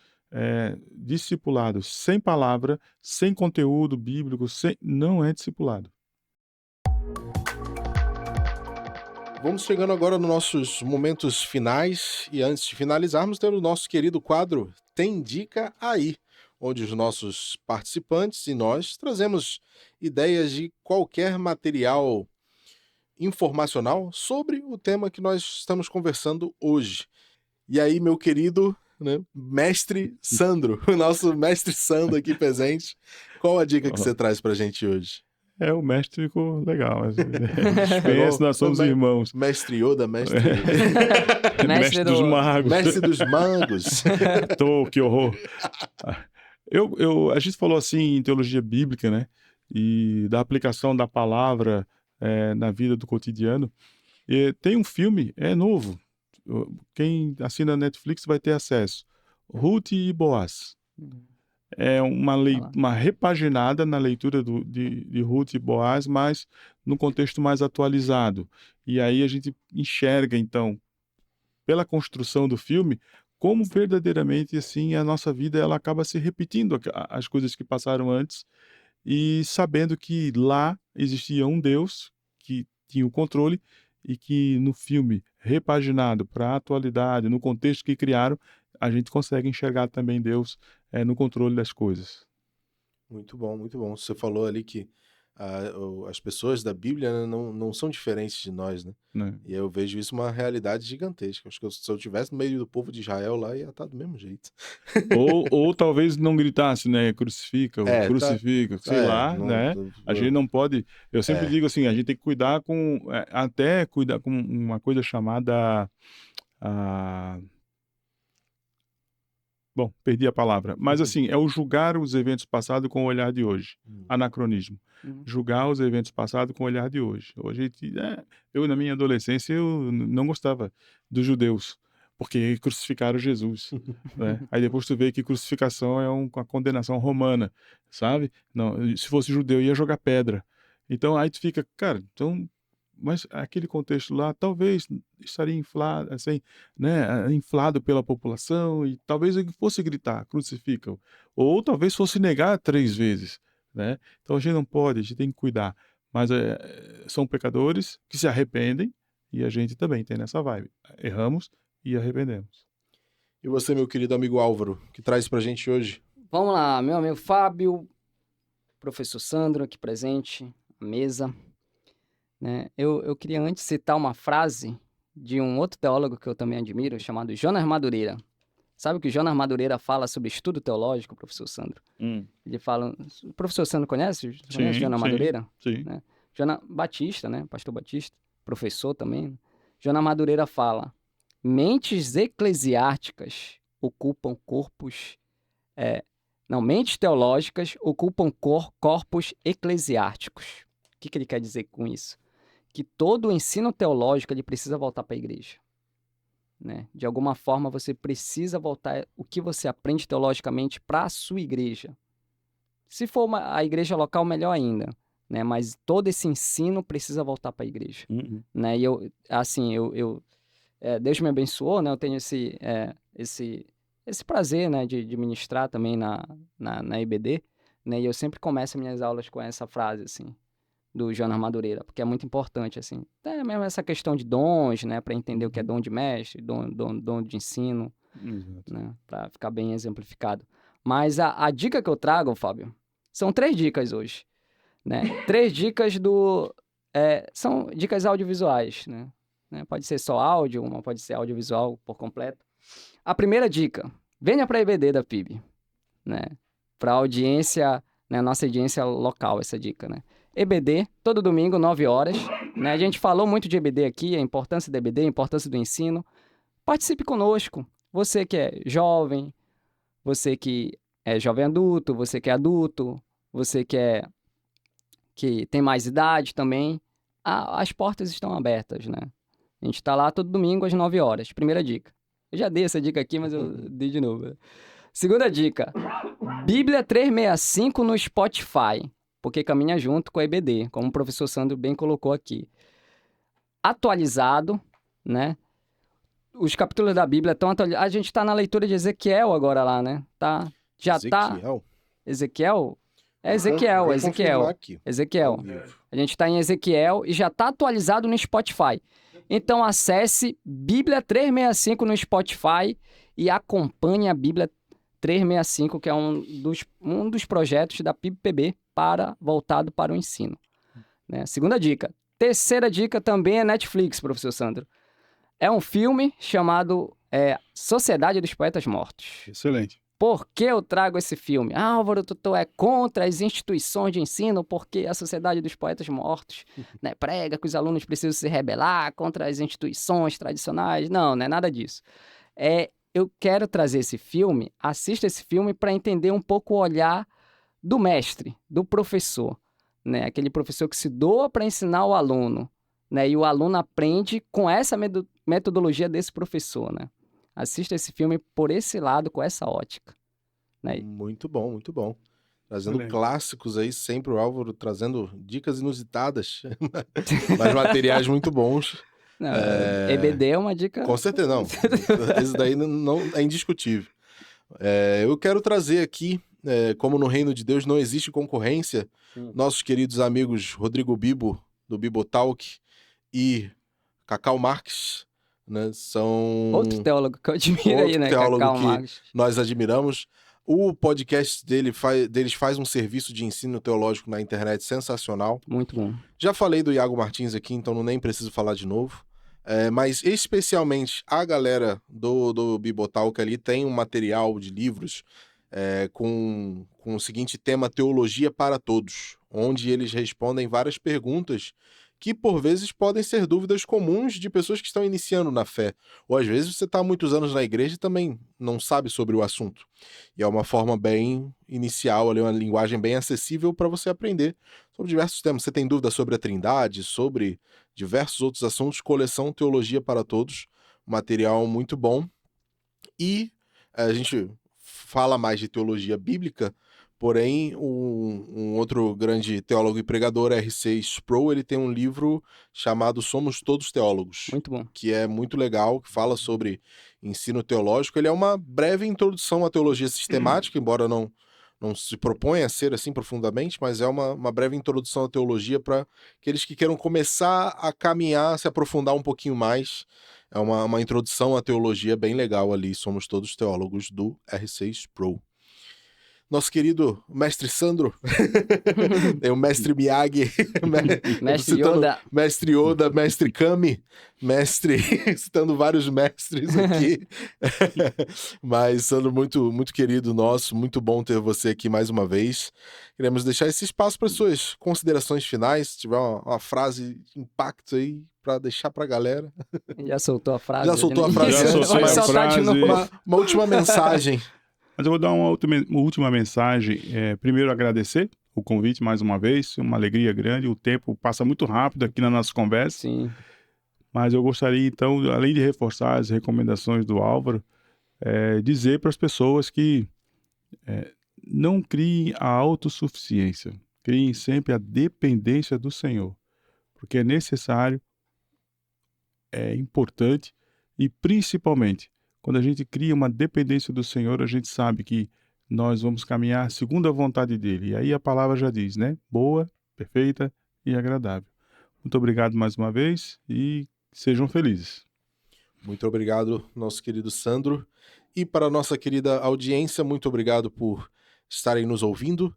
discipulado sem palavra, sem conteúdo bíblico, não é discipulado. Vamos chegando agora nos nossos momentos finais e antes de finalizarmos, temos o nosso querido quadro Tem Dica Aí, onde os nossos participantes e nós trazemos ideias de qualquer material informacional sobre o tema que nós estamos conversando hoje. E aí, meu querido, né, mestre Sandro, o nosso mestre Sandro aqui presente, qual a dica que você traz pra gente hoje? O mestre ficou legal. A gente conhece, nós somos irmãos. Mestre Yoda, mestre... mestre dos magos. Mestre dos magos. Que horror. A gente falou assim em teologia bíblica, né? E da aplicação da palavra na vida do cotidiano. E tem um filme, novo. Quem assina a Netflix vai ter acesso. Ruth e Boaz. É uma repaginada na leitura de Ruth e Boaz, mas num contexto mais atualizado. E aí a gente enxerga, então, pela construção do filme, como verdadeiramente assim a nossa vida ela acaba se repetindo as coisas que passaram antes e sabendo que lá existia um Deus que tinha o controle e que no filme repaginado para a atualidade, no contexto que criaram, a gente consegue enxergar também Deus no controle das coisas. Muito bom, muito bom. Você falou ali que as pessoas da Bíblia não são diferentes de nós, né? E eu vejo isso uma realidade gigantesca. Acho que se eu estivesse no meio do povo de Israel lá, ia estar do mesmo jeito. Ou talvez não gritasse, né? Crucifica, crucifica, sei lá, né? A gente não pode... Eu sempre digo assim, a gente tem que cuidar até cuidar com uma coisa chamada... Bom, perdi a palavra. Mas assim, é o julgar os eventos passados com o olhar de hoje. Anacronismo. Julgar os eventos passados com o olhar de hoje. Hoje, eu na minha adolescência, eu não gostava dos judeus, porque crucificaram Jesus. Né? Aí depois tu vê que crucificação é uma condenação romana, sabe? Não, se fosse judeu, ia jogar pedra. Então aí tu fica, cara, mas aquele contexto lá talvez estaria inflado, assim, né, inflado pela população e talvez ele fosse gritar, crucificam, ou talvez fosse negar 3 vezes, né? Então a gente não pode, a gente tem que cuidar. Mas são pecadores que se arrependem e a gente também tem nessa vibe. Erramos e arrependemos. E você, meu querido amigo Álvaro, que traz pra gente hoje? Vamos lá, meu amigo Fábio, professor Sandro aqui presente, à mesa. Né? Eu queria antes citar uma frase de um outro teólogo que eu também admiro, chamado Jonas Madureira. Sabe o que Jonas Madureira fala sobre estudo teológico, professor Sandro? Ele fala... O professor Sandro conhece Jonas Madureira? Sim. Né? Jonas Batista, né? Pastor Batista, professor também. Né? Jonas Madureira fala: mentes eclesiásticas ocupam corpos... mentes teológicas ocupam corpos eclesiásticos. O que ele quer dizer com isso? Que todo o ensino teológico ele precisa voltar para a igreja. Né? De alguma forma, você precisa voltar o que você aprende teologicamente para a sua igreja. Se for a igreja local, melhor ainda. Né? Mas todo esse ensino precisa voltar para a igreja. Né? E Deus me abençoou, né? Eu tenho esse prazer, né? de ministrar também na IBD. Né? E eu sempre começo minhas aulas com essa frase, assim, do Jonas Madureira, porque é muito importante, assim. É mesmo essa questão de dons, né, para entender o que é dom de mestre, dom de ensino, né, para ficar bem exemplificado. Mas a dica que eu trago, Fábio, são 3 dicas hoje, né? 3 dicas são dicas audiovisuais, né? Pode ser só áudio, uma pode ser audiovisual por completo. A primeira dica: venha para a IBD da PIB, né? Para a audiência, né, nossa audiência local, essa dica, né? EBD, todo domingo, 9 horas. Né? A gente falou muito de EBD aqui, a importância da EBD, a importância do ensino. Participe conosco. Você que é jovem, você que é jovem adulto, você que é adulto, você que tem mais idade também. As portas estão abertas, né? A gente está lá todo domingo às 9 horas. Primeira dica. Eu já dei essa dica aqui, mas eu dei de novo. Segunda dica. Bíblia 365 no Spotify, porque caminha junto com a EBD, como o professor Sandro bem colocou aqui. Atualizado, né? os capítulos da Bíblia estão atualizados. A gente está na leitura de Ezequiel agora lá, né? Já tá. Ezequiel? É Ezequiel, Ezequiel. A gente está em Ezequiel e já está atualizado no Spotify. Então acesse Bíblia 365 no Spotify e acompanhe a Bíblia 365, que é um dos projetos da PIBPB voltado para o ensino. Né? Segunda dica. Terceira dica também é Netflix, professor Sandro. É um filme chamado Sociedade dos Poetas Mortos. Excelente. Por que eu trago esse filme? Álvaro, tu é contra as instituições de ensino porque a Sociedade dos Poetas Mortos, né, prega que os alunos precisam se rebelar contra as instituições tradicionais. Não é nada disso. Eu quero trazer esse filme, assista esse filme para entender um pouco o olhar do mestre, do professor, né? Aquele professor que se doa para ensinar o aluno, né? E o aluno aprende com essa metodologia desse professor, né? Assista esse filme por esse lado, com essa ótica. Né? Muito bom, muito bom. Trazendo clássicos aí, sempre o Álvaro trazendo dicas inusitadas, mas materiais muito bons. Não, EBD é uma dica... Com certeza, não. Esse daí não é indiscutível. Eu quero trazer aqui, como no Reino de Deus não existe concorrência, nossos queridos amigos Rodrigo Bibo, do Bibotalk, e Cacau Marques, né, são... Outro teólogo que eu admiro aí, né? Teólogo Cacau que Marques. Nós admiramos. O podcast deles faz um serviço de ensino teológico na internet sensacional. Muito bom. Já falei do Iago Martins aqui, então nem preciso falar de novo. Mas especialmente a galera do Bibotalk ali tem um material de livros com o seguinte tema: Teologia para Todos, onde eles respondem várias perguntas que por vezes podem ser dúvidas comuns de pessoas que estão iniciando na fé. Ou às vezes você está há muitos anos na igreja e também não sabe sobre o assunto. E é uma forma bem inicial, ali, uma linguagem bem acessível para você aprender sobre diversos temas. Você tem dúvida sobre a Trindade, sobre diversos outros assuntos, coleção Teologia para Todos, material muito bom. E a gente fala mais de teologia bíblica, porém, um outro grande teólogo e pregador, R.C. Sproul, ele tem um livro chamado Somos Todos Teólogos. Muito bom. Que é muito legal, que fala sobre ensino teológico. Ele é uma breve introdução à teologia sistemática, embora não se proponha a ser assim profundamente, mas é uma breve introdução à teologia para aqueles que queiram começar a caminhar, se aprofundar um pouquinho mais. É uma introdução à teologia bem legal ali. Somos Todos Teólogos, do R.C. Sproul. Nosso querido mestre Sandro, tem o mestre Miyagi, mestre Yoda, mestre Kami, citando vários mestres aqui. Mas, Sandro, muito, muito querido nosso, muito bom ter você aqui mais uma vez. Queremos deixar esse espaço para suas considerações finais, se tiver uma frase de impacto aí para deixar para a galera. Já soltou a frase? Já soltou a frase. Uma última mensagem. Mas eu vou dar uma última mensagem. Primeiro, agradecer o convite mais uma vez. Uma alegria grande. O tempo passa muito rápido aqui na nossa conversa. Sim. Mas eu gostaria, então, além de reforçar as recomendações do Álvaro, dizer para as pessoas que não criem a autossuficiência. Criem sempre a dependência do Senhor. Porque é necessário, é importante e, principalmente, quando a gente cria uma dependência do Senhor, a gente sabe que nós vamos caminhar segundo a vontade dele. E aí a palavra já diz, né? Boa, perfeita e agradável. Muito obrigado mais uma vez e sejam felizes. Muito obrigado, nosso querido Sandro. E para a nossa querida audiência, muito obrigado por estarem nos ouvindo.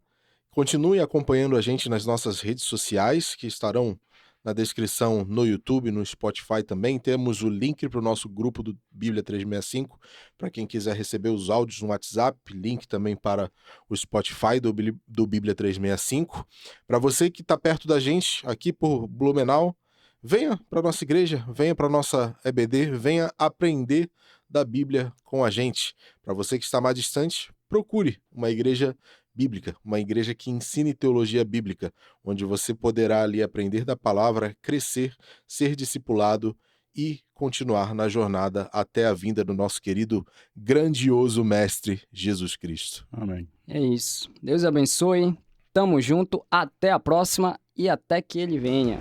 Continue acompanhando a gente nas nossas redes sociais, que estarão na descrição no YouTube, no Spotify também. Temos o link para o nosso grupo do Bíblia 365, para quem quiser receber os áudios no WhatsApp, link também para o Spotify do Bíblia 365. Para você que está perto da gente, aqui por Blumenau, venha para a nossa igreja, venha para a nossa EBD, venha aprender da Bíblia com a gente. Para você que está mais distante, procure uma igreja bíblica, uma igreja que ensine teologia bíblica, onde você poderá ali aprender da palavra, crescer, ser discipulado e continuar na jornada até a vinda do nosso querido, grandioso Mestre Jesus Cristo. Amém. É isso. Deus abençoe. Tamo junto. Até a próxima e até que ele venha.